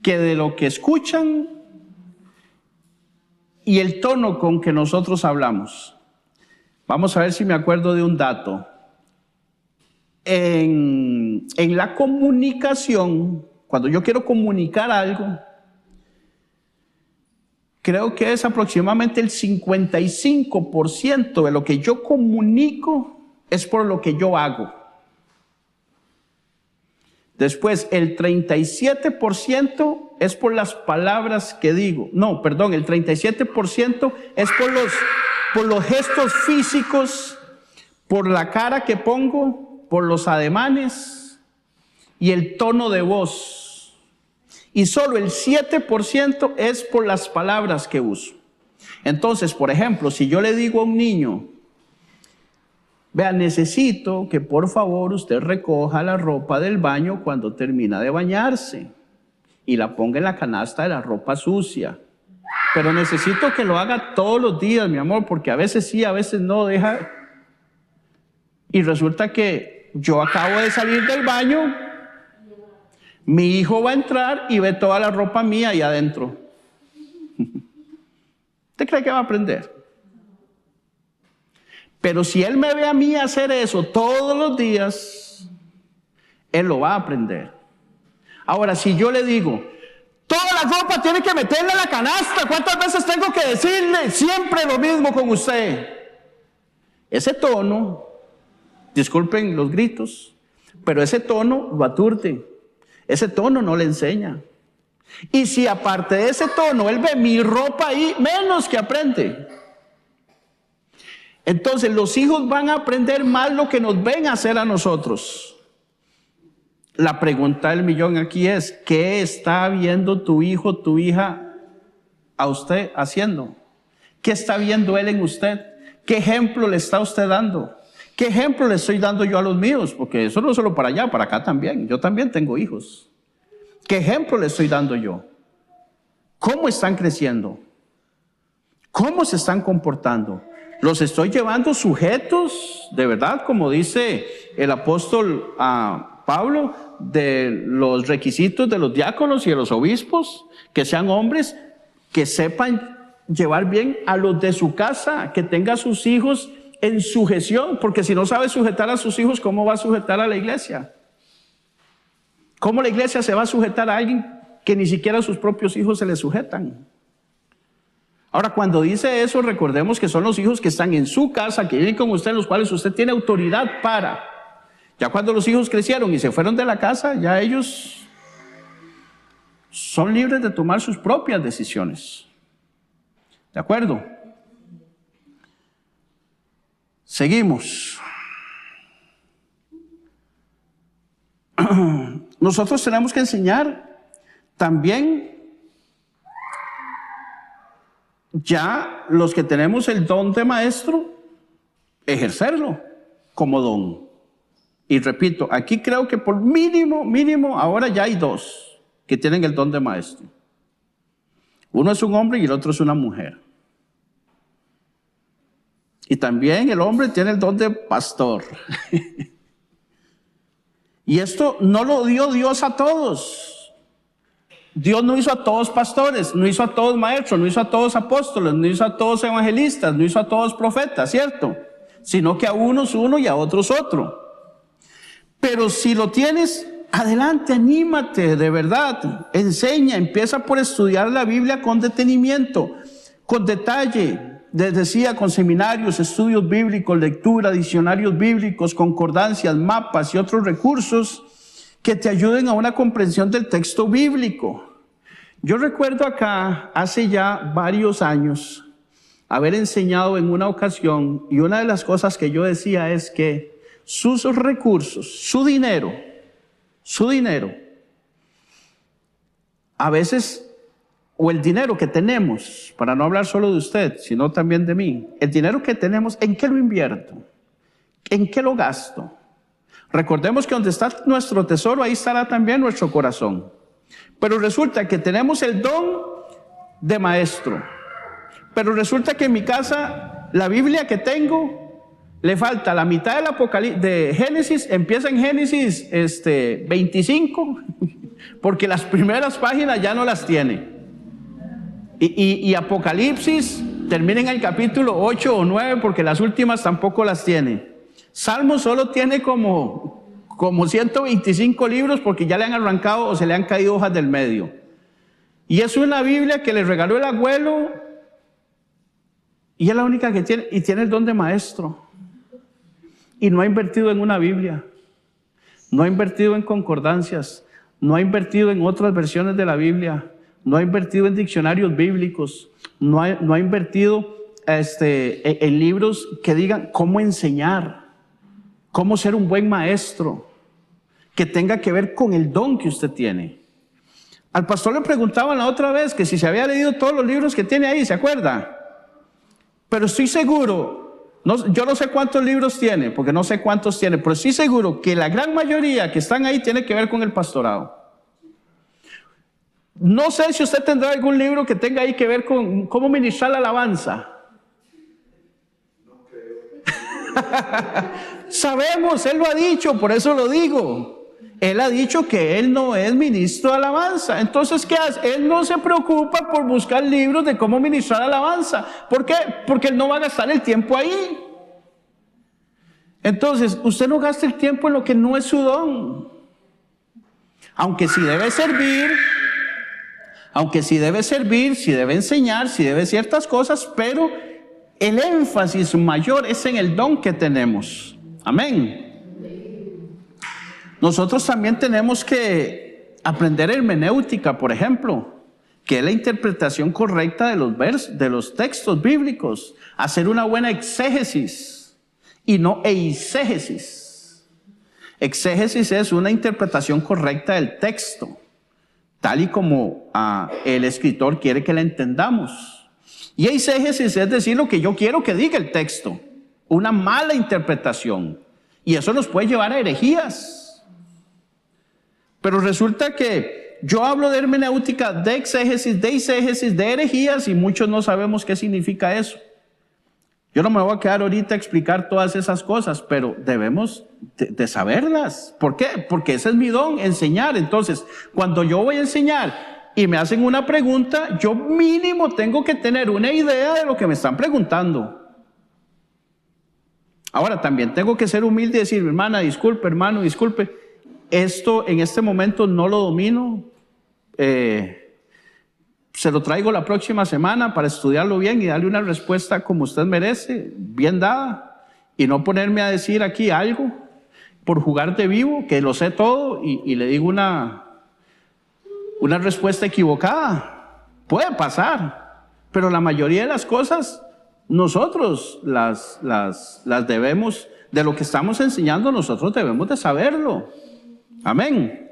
que de lo que escuchan y el tono con que nosotros hablamos. Vamos a ver si me acuerdo de un dato. En la comunicación, cuando yo quiero comunicar algo, creo que es aproximadamente el 55% de lo que yo comunico es por lo que yo hago. Después, el 37% es por las palabras que digo. No, perdón, el 37% es por los gestos físicos, por la cara que pongo, por los ademanes y el tono de voz. Y solo el 7% es por las palabras que uso. Entonces, por ejemplo, si yo le digo a un niño, vea, necesito que por favor usted recoja la ropa del baño cuando termina de bañarse y la ponga en la canasta de la ropa sucia. Pero necesito que lo haga todos los días, mi amor, porque a veces sí, a veces no, deja. Y resulta que yo acabo de salir del baño, mi hijo va a entrar y ve toda la ropa mía ahí adentro. ¿Usted cree que va a aprender? Pero si él me ve a mí hacer eso todos los días, él lo va a aprender. Ahora, si yo le digo, toda la ropa tiene que meterla en la canasta, ¿cuántas veces tengo que decirle? Siempre lo mismo con usted. Ese tono, disculpen los gritos, pero ese tono lo aturde. Ese tono no le enseña. Y si aparte de ese tono él ve mi ropa ahí, menos que aprende. Entonces los hijos van a aprender más lo que nos ven hacer a nosotros. La pregunta del millón aquí es, ¿qué está viendo tu hijo, tu hija a usted haciendo? ¿Qué está viendo él en usted? ¿Qué ejemplo le está usted dando? ¿Qué ejemplo le estoy dando yo a los míos? Porque eso no es solo para allá, para acá también. Yo también tengo hijos. ¿Qué ejemplo le estoy dando yo? ¿Cómo están creciendo? ¿Cómo se están comportando? ¿Los estoy llevando sujetos, de verdad, como dice el apóstol Pablo, de los requisitos de los diáconos y de los obispos? Que sean hombres que sepan llevar bien a los de su casa, que tenga a sus hijos en sujeción, porque si no sabe sujetar a sus hijos, ¿cómo va a sujetar a la iglesia? ¿Cómo la iglesia se va a sujetar a alguien que ni siquiera a sus propios hijos se le sujetan? Ahora, cuando dice eso, recordemos que son los hijos que están en su casa, que viven con usted, en los cuales usted tiene autoridad para. Ya cuando los hijos crecieron y se fueron de la casa, ya ellos son libres de tomar sus propias decisiones. ¿De acuerdo? Seguimos. Nosotros tenemos que enseñar también, ya los que tenemos el don de maestro, ejercerlo como don. Y repito, aquí creo que por mínimo, ahora ya hay dos que tienen el don de maestro. Uno es un hombre y el otro es una mujer. Y también el hombre tiene el don de pastor. Y esto no lo dio Dios a todos. Dios no hizo a todos pastores, no hizo a todos maestros, no hizo a todos apóstoles, no hizo a todos evangelistas, no hizo a todos profetas, ¿cierto? Sino que a unos uno y a otros otro. Pero si lo tienes, adelante, anímate, de verdad, enseña, empieza por estudiar la Biblia con detenimiento, con detalle. Les decía, con seminarios, estudios bíblicos, lectura, diccionarios bíblicos, concordancias, mapas y otros recursos que te ayuden a una comprensión del texto bíblico. Yo recuerdo acá, hace ya varios años, haber enseñado en una ocasión, y una de las cosas que yo decía es que sus recursos, su dinero, a veces, o el dinero que tenemos, para no hablar solo de usted, sino también de mí, el dinero que tenemos, ¿en qué lo invierto? ¿En qué lo gasto? Recordemos que donde está nuestro tesoro, ahí estará también nuestro corazón. Pero resulta que tenemos el don de maestro. Pero resulta que en mi casa, la Biblia que tengo, le falta la mitad del Apocalipsis, de Génesis, empieza en Génesis 25, porque las primeras páginas ya no las tiene. Y Apocalipsis termina en el capítulo 8 o 9, porque las últimas tampoco las tiene. Salmo solo tiene como 125 libros, porque ya le han arrancado o se le han caído hojas del medio. Y es una Biblia que le regaló el abuelo, y es la única que tiene, y tiene el don de maestro. Y no ha invertido en una Biblia, no ha invertido en concordancias, no ha invertido en otras versiones de la Biblia, no ha invertido en diccionarios bíblicos, no ha invertido en libros que digan cómo enseñar, cómo ser un buen maestro, que tenga que ver con el don que usted tiene. Al pastor le preguntaban la otra vez que si se había leído todos los libros que tiene ahí, ¿se acuerda? Pero estoy seguro, yo no sé cuántos libros tiene, porque no sé cuántos tiene, pero estoy seguro que la gran mayoría que están ahí tiene que ver con el pastorado. No sé si usted tendrá algún libro que tenga ahí que ver con cómo ministrar la alabanza. Sabemos, él lo ha dicho, por eso lo digo. Él ha dicho que él no es ministro de alabanza. Entonces, ¿qué hace? Él no se preocupa por buscar libros de cómo ministrar alabanza. ¿Por qué? Porque él no va a gastar el tiempo ahí. Entonces, usted no gasta el tiempo en lo que no es su don. Aunque sí debe servir, sí debe enseñar, sí debe ciertas cosas, pero el énfasis mayor es en el don que tenemos. Amén. Nosotros también tenemos que aprender hermenéutica, por ejemplo, que es la interpretación correcta de los textos bíblicos. Hacer una buena exégesis y no eisegesis. Exégesis es una interpretación correcta del texto, tal y como el escritor quiere que la entendamos. Y eisegesis es decir lo que yo quiero que diga el texto, una mala interpretación. Y eso nos puede llevar a herejías. Pero resulta que yo hablo de hermenéutica, de exégesis, de eisegesis, de herejías, y muchos no sabemos qué significa eso. Yo no me voy a quedar ahorita a explicar todas esas cosas, pero debemos de saberlas. ¿Por qué? Porque ese es mi don, enseñar. Entonces, cuando yo voy a enseñar y me hacen una pregunta, yo mínimo tengo que tener una idea de lo que me están preguntando. Ahora, también tengo que ser humilde y decir, hermana, disculpe, hermano, disculpe. Esto en este momento no lo domino. Se lo traigo la próxima semana para estudiarlo bien y darle una respuesta como usted merece, bien dada, y no ponerme a decir aquí algo por jugar de vivo, que lo sé todo, y le digo una respuesta equivocada. Puede pasar, pero la mayoría de las cosas nosotros las debemos, de lo que estamos enseñando nosotros debemos de saberlo. Amén.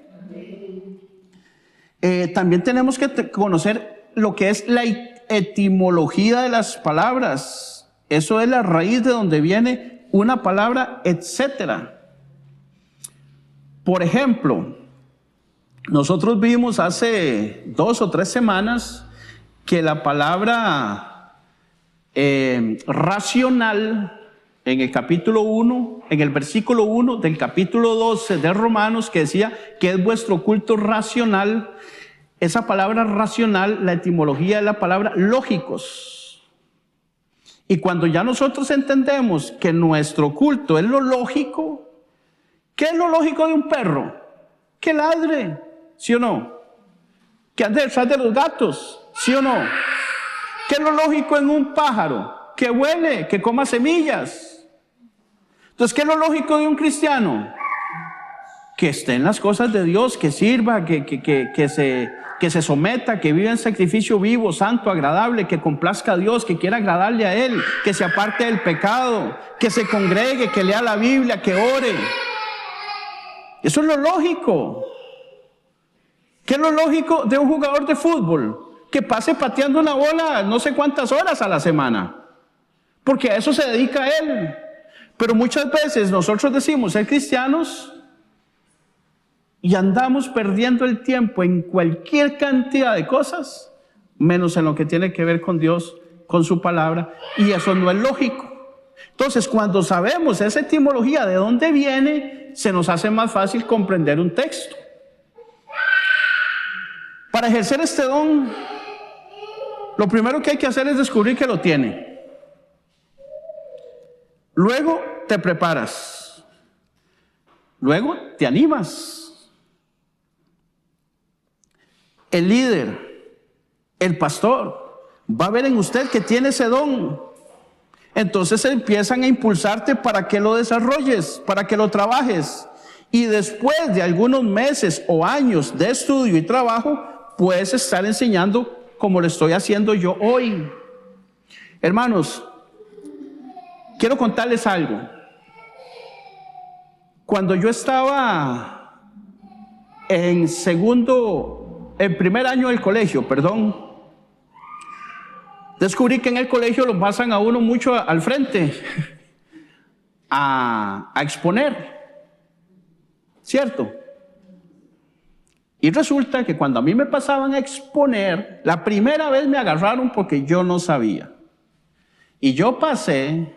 También tenemos que conocer lo que es la etimología de las palabras. Eso es la raíz de donde viene una palabra, etcétera. Por ejemplo, nosotros vimos hace 2 o 3 semanas que la palabra racional, en el capítulo 1, en el versículo 1 del capítulo 12 de Romanos, que decía que es vuestro culto racional. Esa palabra racional, la etimología es la palabra lógicos. Y cuando ya nosotros entendemos que nuestro culto es lo lógico, ¿qué es lo lógico de un perro? Que ladre, ¿sí o no? Que ande detrás de los gatos, ¿sí o no? ¿Qué es lo lógico en un pájaro? Que vuele, que coma semillas. Entonces, ¿qué es lo lógico de un cristiano? Que esté en las cosas de Dios, que sirva, que se someta, que viva en sacrificio vivo, santo, agradable, que complazca a Dios, que quiera agradarle a Él, que se aparte del pecado, que se congregue, que lea la Biblia, que ore. Eso es lo lógico. ¿Qué es lo lógico de un jugador de fútbol? Que pase pateando una bola no sé cuántas horas a la semana, porque a eso se dedica él. Pero muchas veces nosotros decimos ser cristianos y andamos perdiendo el tiempo en cualquier cantidad de cosas, menos en lo que tiene que ver con Dios, con su palabra, y eso no es lógico. Entonces, cuando sabemos esa etimología de dónde viene, se nos hace más fácil comprender un texto. Para ejercer este don, lo primero que hay que hacer es descubrir que lo tiene. Luego te preparas. Luego te animas. El líder, el pastor, va a ver en usted que tiene ese don. Entonces empiezan a impulsarte para que lo desarrolles, para que lo trabajes. Y después de algunos meses o años de estudio y trabajo, puedes estar enseñando como lo estoy haciendo yo hoy. Hermanos, quiero contarles algo. Cuando yo estaba en primer año del colegio, descubrí que en el colegio lo pasan a uno mucho al frente a exponer, ¿cierto? Y resulta que cuando a mí me pasaban a exponer, la primera vez me agarraron porque yo no sabía. Y yo pasé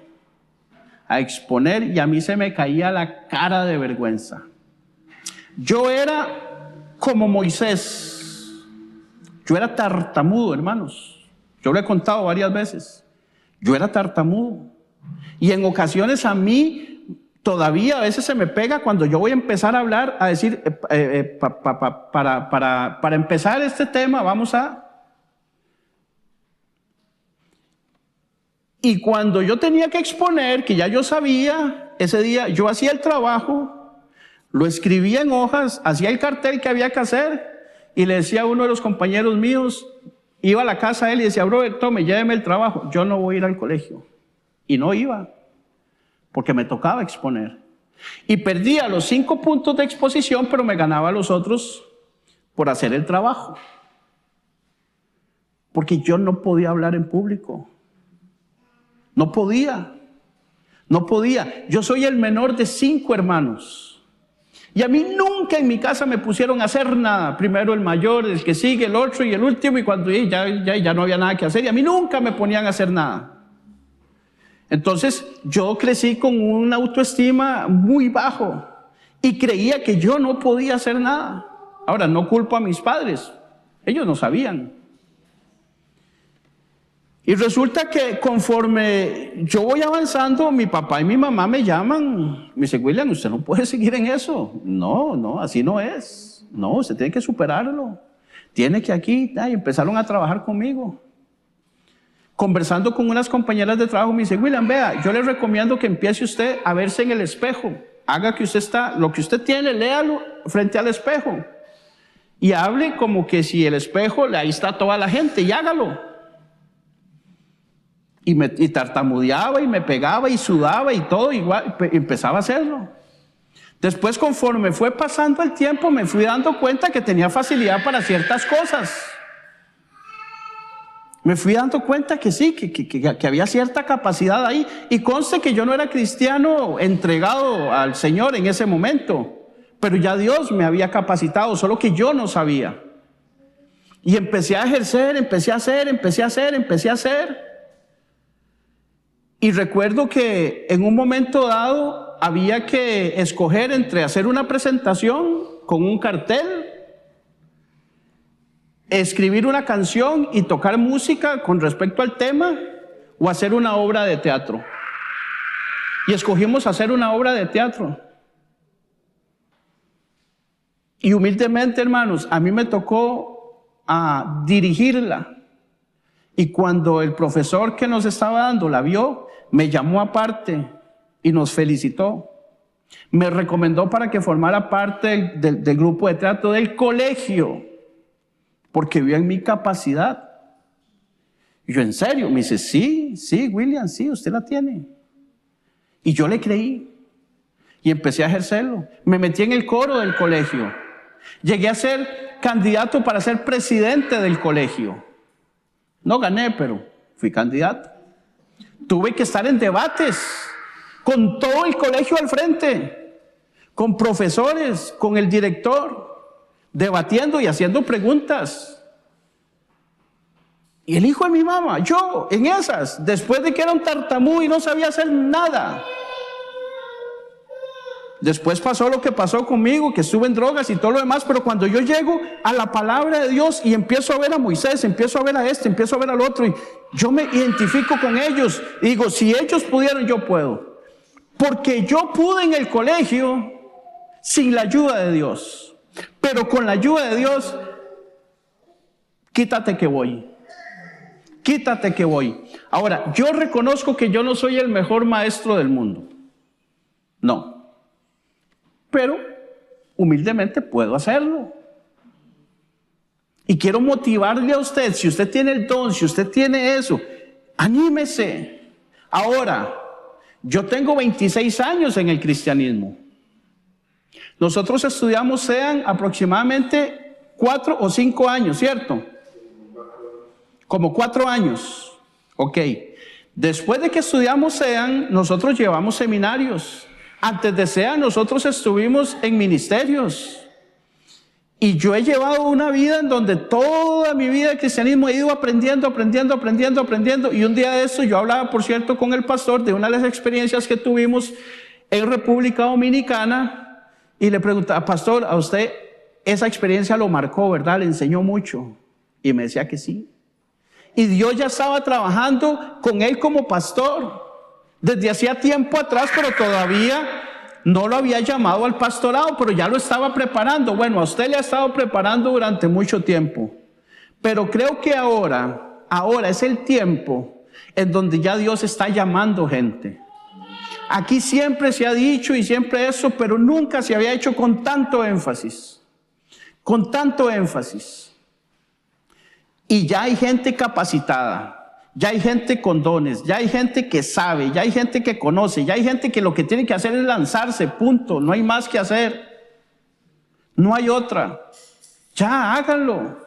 a exponer y a mí se me caía la cara de vergüenza. Yo era como Moisés. Yo era tartamudo, hermanos. Yo lo he contado varias veces. Yo era tartamudo. Y en ocasiones a mí todavía a veces se me pega cuando yo voy a empezar a hablar, a decir, para empezar este tema vamos a... Y cuando yo tenía que exponer, que ya yo sabía, ese día yo hacía el trabajo, lo escribía en hojas, hacía el cartel que había que hacer y le decía a uno de los compañeros míos, iba a la casa de él y decía, brother, tome, lléveme el trabajo, yo no voy a ir al colegio. Y no iba, porque me tocaba exponer. Y perdía los 5 puntos de exposición, pero me ganaba los otros por hacer el trabajo. Porque yo no podía hablar en público. No podía. Yo soy el menor de 5 hermanos. Y a mí nunca en mi casa me pusieron a hacer nada. Primero el mayor, el que sigue, el otro y el último. Y cuando ya no había nada que hacer. Y a mí nunca me ponían a hacer nada. Entonces yo crecí con una autoestima muy bajo. Y creía que yo no podía hacer nada. Ahora, no culpo a mis padres. Ellos no sabían. Y resulta que conforme yo voy avanzando, mi papá y mi mamá me llaman. Me dicen, William, usted no puede seguir en eso. No, así no es. No, usted tiene que superarlo. Tiene que aquí, y empezaron a trabajar conmigo. Conversando con unas compañeras de trabajo, me dice, William, vea, yo le recomiendo que empiece usted a verse en el espejo. Haga que usted está, lo que usted tiene, léalo frente al espejo. Y hable como que si el espejo, ahí está toda la gente, y hágalo. Y tartamudeaba y me pegaba y sudaba y todo igual, empezaba a hacerlo. Después, conforme fue pasando el tiempo, me fui dando cuenta que tenía facilidad para ciertas cosas. Me fui dando cuenta que sí, que había cierta capacidad ahí. Y conste que yo no era cristiano entregado al Señor en ese momento, pero ya Dios me había capacitado, solo que yo no sabía. Y empecé a ejercer, empecé a hacer. Y recuerdo que en un momento dado había que escoger entre hacer una presentación con un cartel, escribir una canción y tocar música con respecto al tema, o hacer una obra de teatro. Y escogimos hacer una obra de teatro. Y humildemente, hermanos, a mí me tocó dirigirla. Y cuando el profesor que nos estaba dando la vio, me llamó aparte y nos felicitó. Me recomendó para que formara parte del grupo de teatro del colegio, porque vio en mi capacidad. Y yo, ¿en serio? Me dice, sí, William, sí, usted la tiene. Y yo le creí. Y empecé a ejercerlo. Me metí en el coro del colegio. Llegué a ser candidato para ser presidente del colegio. No gané, pero fui candidato. Tuve que estar en debates con todo el colegio al frente, con profesores, con el director, debatiendo y haciendo preguntas. Y el hijo de mi mamá, yo, en esas, después de que era un tartamudo y no sabía hacer nada. Después pasó lo que pasó conmigo, que estuve en drogas y todo lo demás, pero cuando yo llego a la palabra de Dios y empiezo a ver a Moisés, empiezo a ver a este, empiezo a ver al otro, y yo me identifico con ellos y digo, si ellos pudieron, yo puedo. Porque yo pude en el colegio sin la ayuda de Dios, pero con la ayuda de Dios, quítate que voy. Ahora, yo reconozco que yo no soy el mejor maestro del mundo. No. Pero humildemente puedo hacerlo. Y quiero motivarle a usted, si usted tiene el don, si usted tiene eso, anímese. Ahora, yo tengo 26 años en el cristianismo. Nosotros estudiamos SEAN aproximadamente 4 o 5 años, ¿cierto? Como 4 años. Ok. Después de que estudiamos SEAN, nosotros llevamos seminarios. Antes de SEAN, nosotros estuvimos en ministerios. Y yo he llevado una vida en donde toda mi vida de cristianismo he ido aprendiendo. Y un día de eso yo hablaba, por cierto, con el pastor de una de las experiencias que tuvimos en República Dominicana. Y le preguntaba, pastor, a usted esa experiencia lo marcó, ¿verdad? Le enseñó mucho. Y me decía que sí. Y Dios ya estaba trabajando con él como pastor desde hacía tiempo atrás, pero todavía no lo había llamado al pastorado, pero ya lo estaba preparando. Bueno, a usted le ha estado preparando durante mucho tiempo, pero creo que ahora es el tiempo en donde ya Dios está llamando gente. Aquí siempre se ha dicho y siempre eso, pero nunca se había hecho con tanto énfasis. Y ya hay gente capacitada. Ya hay gente con dones, ya hay gente que sabe, ya hay gente que conoce, ya hay gente que lo que tiene que hacer es lanzarse, punto. No hay más que hacer. No hay otra. Ya, háganlo.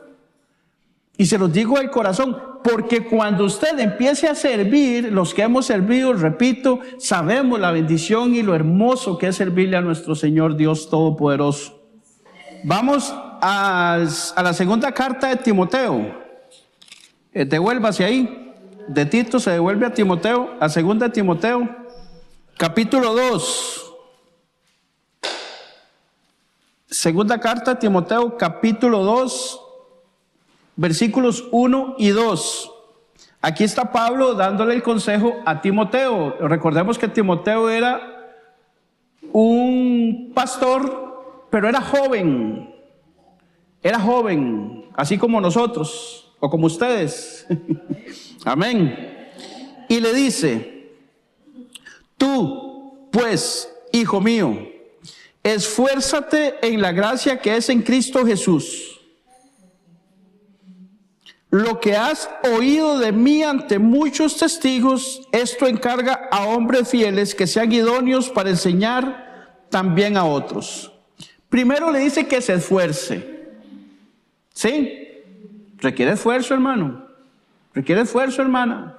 Y se los digo del corazón, porque cuando usted empiece a servir, los que hemos servido, repito, sabemos la bendición y lo hermoso que es servirle a nuestro Señor Dios Todopoderoso. Vamos a la segunda carta de Timoteo. Devuélvase ahí. De Tito se devuelve a Timoteo, a 2 Timoteo, capítulo 2. Segunda carta a Timoteo, capítulo 2, versículos 1 y 2. Aquí está Pablo dándole el consejo a Timoteo. Recordemos que Timoteo era un pastor, pero era joven, así como nosotros, o como ustedes. Amén. Y le dice, tú, pues, hijo mío, esfuérzate en la gracia que es en Cristo Jesús. Lo que has oído de mí ante muchos testigos, esto encarga a hombres fieles que sean idóneos para enseñar también a otros. Primero le dice que se esfuerce. ¿Sí? Requiere esfuerzo, hermano. Requiere esfuerzo, hermana.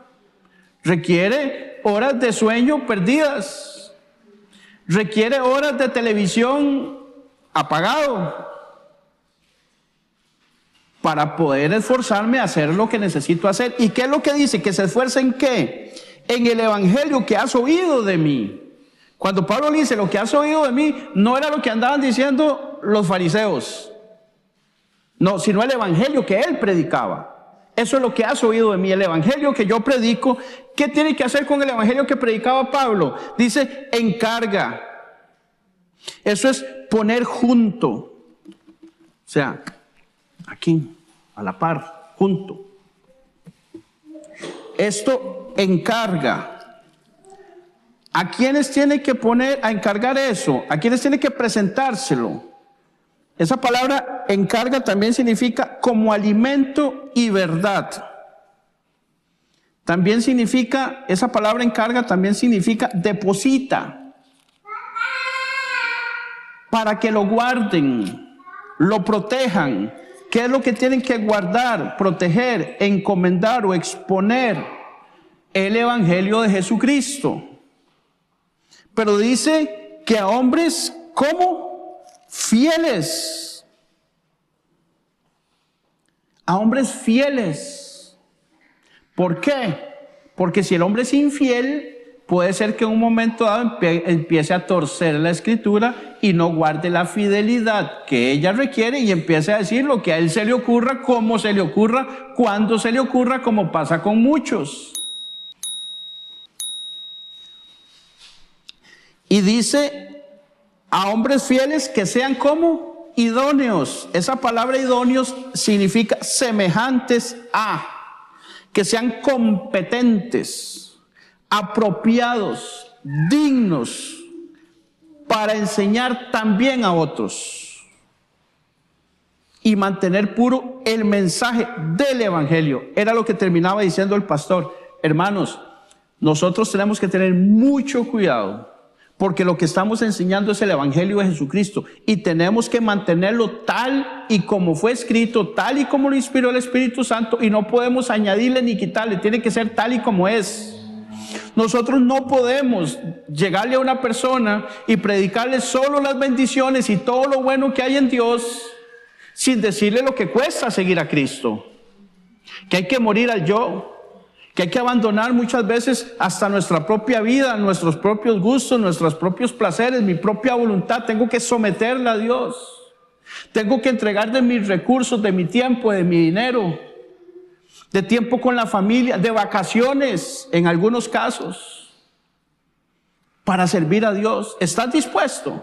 Requiere horas de sueño perdidas. Requiere horas de televisión apagado para poder esforzarme a hacer lo que necesito hacer. ¿Y qué es lo que dice? Que se esfuerce ¿en qué? En el evangelio que has oído de mí. Cuando Pablo le dice lo que has oído de mí, no era lo que andaban diciendo los fariseos. No, sino el evangelio que él predicaba. Eso es lo que has oído de mí, el evangelio que yo predico. ¿Qué tiene que hacer con el evangelio que predicaba Pablo? Dice, encarga. Eso es poner junto. O sea, aquí, a la par, junto. Esto encarga. ¿A quiénes tiene que poner a encargar eso? ¿A quiénes tiene que presentárselo? Esa palabra encarga también significa como alimento y verdad. También significa, esa palabra encarga también significa deposita. Para que lo guarden, lo protejan. ¿Qué es lo que tienen que guardar, proteger, encomendar o exponer? El evangelio de Jesucristo. Pero dice que a hombres como fieles, a hombres fieles. ¿Por qué? Porque si el hombre es infiel, puede ser que en un momento dado empiece a torcer la escritura y no guarde la fidelidad que ella requiere y empiece a decir lo que a él se le ocurra, cómo se le ocurra, cuándo se le ocurra, como pasa con muchos. Y dice a hombres fieles que sean como idóneos. Esa palabra idóneos significa semejantes a, que sean competentes, apropiados, dignos para enseñar también a otros y mantener puro el mensaje del evangelio. Era lo que terminaba diciendo el pastor. Hermanos, nosotros tenemos que tener mucho cuidado, porque lo que estamos enseñando es el evangelio de Jesucristo y tenemos que mantenerlo tal y como fue escrito, tal y como lo inspiró el Espíritu Santo, y no podemos añadirle ni quitarle, tiene que ser tal y como es. Nosotros no podemos llegarle a una persona y predicarle solo las bendiciones y todo lo bueno que hay en Dios sin decirle lo que cuesta seguir a Cristo. Que hay que morir al yo, que hay que abandonar muchas veces hasta nuestra propia vida, nuestros propios gustos, nuestros propios placeres, mi propia voluntad. Tengo que someterla a Dios. Tengo que entregar de mis recursos, de mi tiempo, de mi dinero, de tiempo con la familia, de vacaciones en algunos casos, para servir a Dios. ¿Estás dispuesto?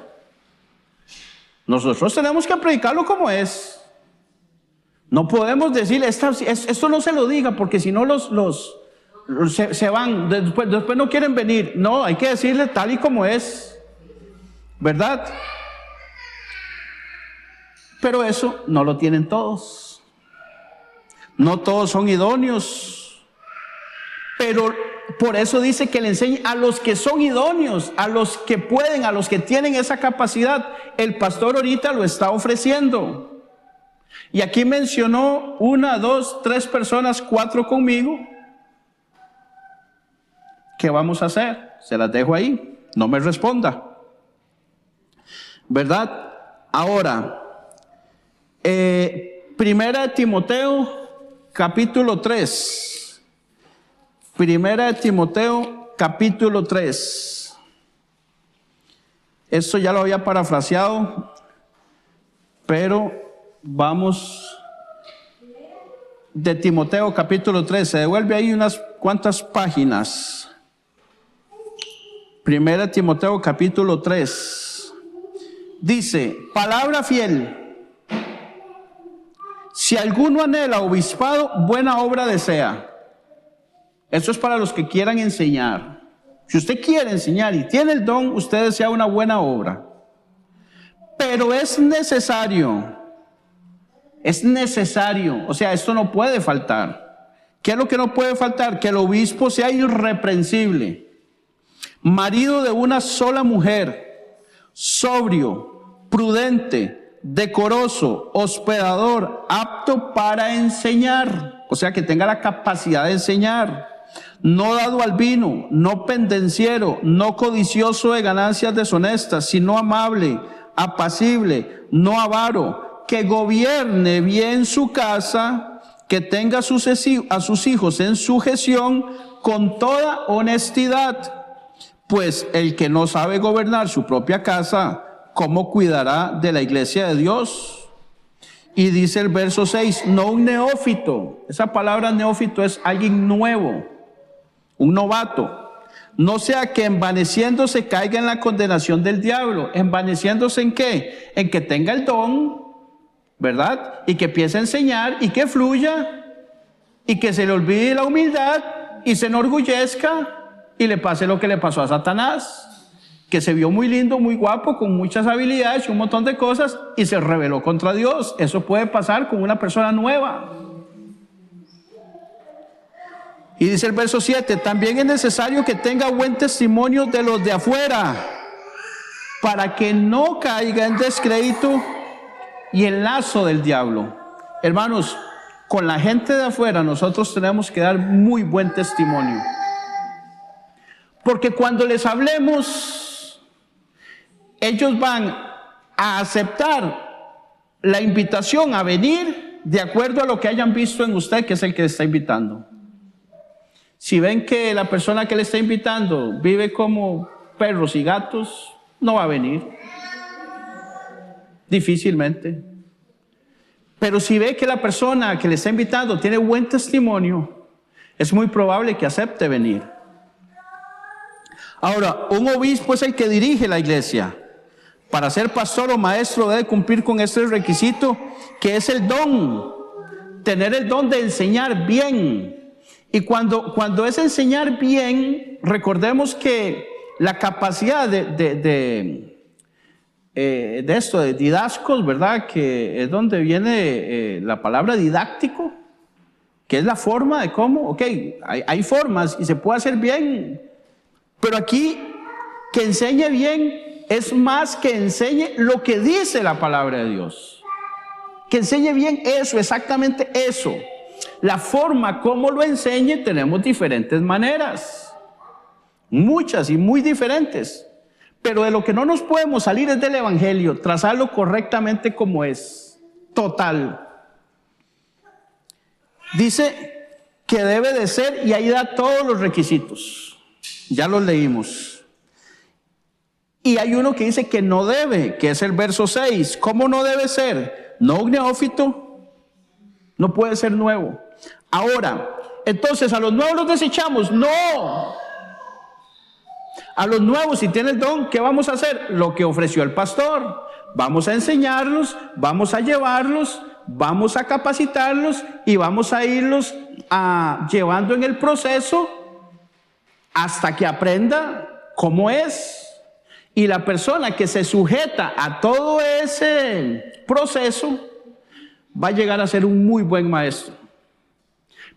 Nosotros tenemos que predicarlo como es. No podemos decir, esto no se lo diga, porque si no se van, después no quieren venir. No, hay que decirle tal y como es, ¿verdad? Pero eso no lo tienen todos. No todos son idóneos. Pero por eso dice que le enseñe a los que son idóneos, a los que pueden, a los que tienen esa capacidad. El pastor ahorita lo está ofreciendo. Y aquí mencionó 1, 2, 3 personas, 4 conmigo. ¿Qué vamos a hacer? Se las dejo ahí. No me responda. ¿Verdad? Ahora, Primera de Timoteo, capítulo 3. Primera de Timoteo, capítulo 3. Esto ya lo había parafraseado, pero vamos de Timoteo, capítulo 3. Se devuelve ahí unas cuantas páginas. Primera de Timoteo, capítulo 3. Dice, palabra fiel. Si alguno anhela obispado, buena obra desea. Eso es para los que quieran enseñar. Si usted quiere enseñar y tiene el don, usted desea una buena obra. Pero es necesario, o sea, esto no puede faltar. ¿Qué es lo que no puede faltar? Que el obispo sea irreprensible, marido de una sola mujer, sobrio, prudente, decoroso, hospedador, apto para enseñar, o sea, que tenga la capacidad de enseñar, no dado al vino, no pendenciero, no codicioso de ganancias deshonestas, sino amable, apacible, no avaro, que gobierne bien su casa, que tenga a sus hijos en sujeción con toda honestidad. Pues el que no sabe gobernar su propia casa, ¿cómo cuidará de la iglesia de Dios? Y dice el verso 6, no un neófito. Esa palabra neófito es alguien nuevo, un novato. No sea que envaneciéndose caiga en la condenación del diablo. ¿Envaneciéndose en qué? En que tenga el don, ¿verdad? Y que empiece a enseñar y que fluya y que se le olvide la humildad y se enorgullezca y le pase lo que le pasó a Satanás, que se vio muy lindo, muy guapo, con muchas habilidades y un montón de cosas y se rebeló contra Dios. Eso puede pasar con una persona nueva. Y dice el verso 7, también es necesario que tenga buen testimonio de los de afuera, para que no caiga en descrédito y en lazo del diablo. Hermanos, con la gente de afuera nosotros tenemos que dar muy buen testimonio. Porque cuando les hablemos, ellos van a aceptar la invitación a venir de acuerdo a lo que hayan visto en usted, que es el que le está invitando. Si ven que la persona que le está invitando vive como perros y gatos, no va a venir. Difícilmente. Pero si ve que la persona que le está invitando tiene buen testimonio, es muy probable que acepte venir. Ahora, un obispo es el que dirige la iglesia. Para ser pastor o maestro debe cumplir con este requisito, que es el don. Tener el don de enseñar bien. Y cuando es enseñar bien, recordemos que la capacidad de esto, de didascos, ¿verdad? Que es donde viene la palabra didáctico, que es la forma de cómo, ok, hay formas y se puede hacer bien, pero aquí que enseñe bien es más que enseñe lo que dice la palabra de Dios. Que enseñe bien eso, exactamente eso. La forma como lo enseñe, tenemos diferentes maneras, muchas y muy diferentes, pero de lo que no nos podemos salir es del evangelio, trazarlo correctamente como es. total. Dice que debe de ser, y ahí da todos los requisitos. Ya los leímos. Y hay uno que dice que no debe, que es el verso 6. ¿Cómo no debe ser? No un neófito, no puede ser nuevo. Ahora, entonces, ¿a los nuevos los desechamos? No. A los nuevos, si tienen el don, ¿qué vamos a hacer? Lo que ofreció el pastor. Vamos a enseñarlos, vamos a llevarlos, vamos a capacitarlos y vamos a irlos llevando en el proceso hasta que aprenda cómo es. Y la persona que se sujeta a todo ese proceso va a llegar a ser un muy buen maestro.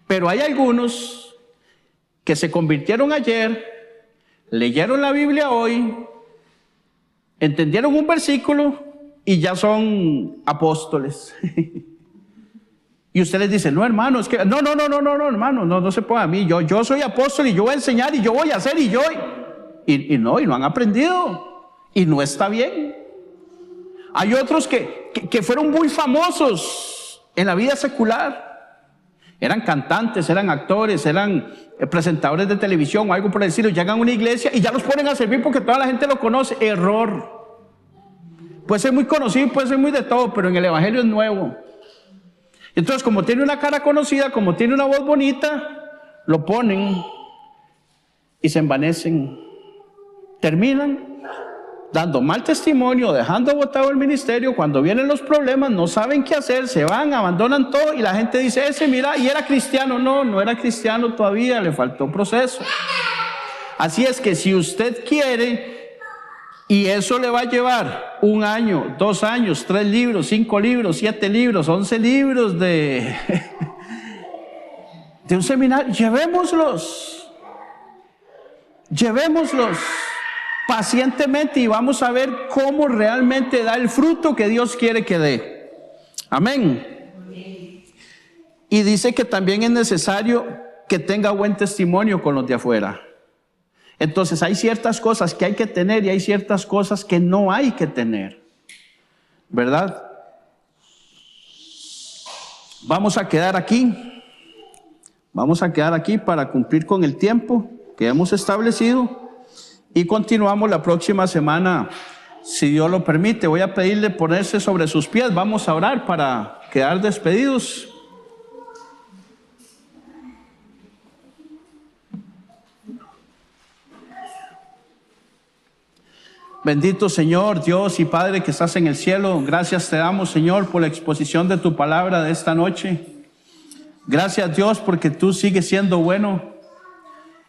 Pero hay algunos que se convirtieron ayer, leyeron la Biblia hoy, entendieron un versículo y ya son apóstoles. Y usted les dice, no, hermano, es que no, hermano, no se puede a mí. Yo soy apóstol y yo voy a enseñar y yo voy a hacer y no han aprendido y no está bien. Hay otros que fueron muy famosos en la vida secular. Eran cantantes, eran actores, eran presentadores de televisión o algo por el estilo. Llegan a una iglesia y ya los ponen a servir porque toda la gente lo conoce. Error. Puede ser muy conocido, puede ser muy de todo, pero en el evangelio es nuevo. Entonces, como tiene una cara conocida, como tiene una voz bonita, lo ponen y se envanecen. Terminan dando mal testimonio, dejando botado el ministerio. Cuando vienen los problemas, no saben qué hacer, se van, abandonan todo y la gente dice, ese mira, y era cristiano. No era cristiano todavía, le faltó proceso. Así es que si usted quiere, y eso le va a llevar 1 año, 2 años, 3 libros, 5 libros, 7 libros, 11 libros de un seminario, llevémoslos pacientemente y vamos a ver cómo realmente da el fruto que Dios quiere que dé. Amén. Y dice que también es necesario que tenga buen testimonio con los de afuera. Entonces hay ciertas cosas que hay que tener y hay ciertas cosas que no hay que tener, ¿verdad? Vamos a quedar aquí para cumplir con el tiempo que hemos establecido. Y continuamos la próxima semana, si Dios lo permite. Voy a pedirle ponerse sobre sus pies. Vamos a orar para quedar despedidos. Bendito Señor, Dios y Padre que estás en el cielo. Gracias te damos, Señor, por la exposición de tu palabra de esta noche. Gracias, Dios, porque tú sigues siendo bueno.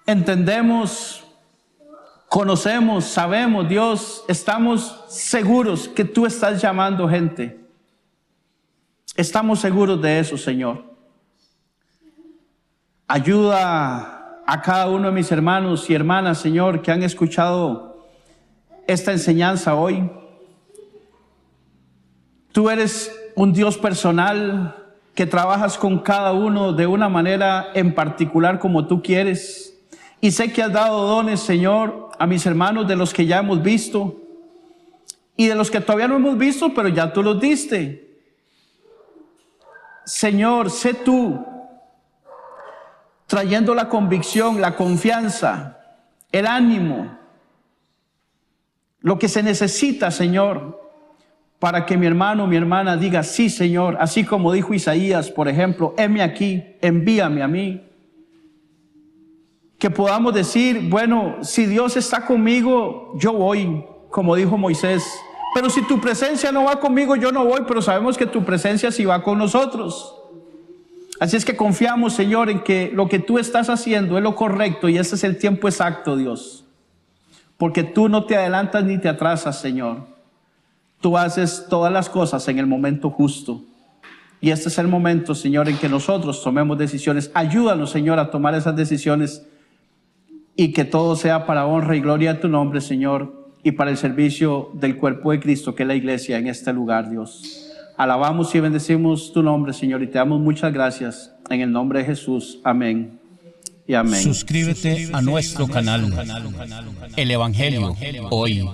Entendemos, conocemos, sabemos, Dios, estamos seguros que tú estás llamando gente. Estamos seguros de eso, Señor. Ayuda a cada uno de mis hermanos y hermanas, Señor, que han escuchado esta enseñanza hoy. Tú eres un Dios personal que trabajas con cada uno de una manera en particular como tú quieres. Y sé que has dado dones, Señor, a mis hermanos de los que ya hemos visto y de los que todavía no hemos visto, pero ya tú los diste. Señor, sé tú trayendo la convicción, la confianza, el ánimo, lo que se necesita, Señor, para que mi hermano, mi hermana diga, sí, Señor, así como dijo Isaías, por ejemplo, heme aquí, envíame a mí. Que podamos decir, bueno, si Dios está conmigo, yo voy, como dijo Moisés. Pero si tu presencia no va conmigo, yo no voy, pero sabemos que tu presencia sí va con nosotros. Así es que confiamos, Señor, en que lo que tú estás haciendo es lo correcto y ese es el tiempo exacto, Dios. Porque tú no te adelantas ni te atrasas, Señor. Tú haces todas las cosas en el momento justo. Y este es el momento, Señor, en que nosotros tomemos decisiones. Ayúdanos, Señor, a tomar esas decisiones y que todo sea para honra y gloria de tu nombre, Señor, y para el servicio del cuerpo de Cristo, que es la iglesia en este lugar, Dios. Alabamos y bendecimos tu nombre, Señor, y te damos muchas gracias en el nombre de Jesús. Amén y amén. Suscríbete a nuestro canal, El Evangelio Hoy.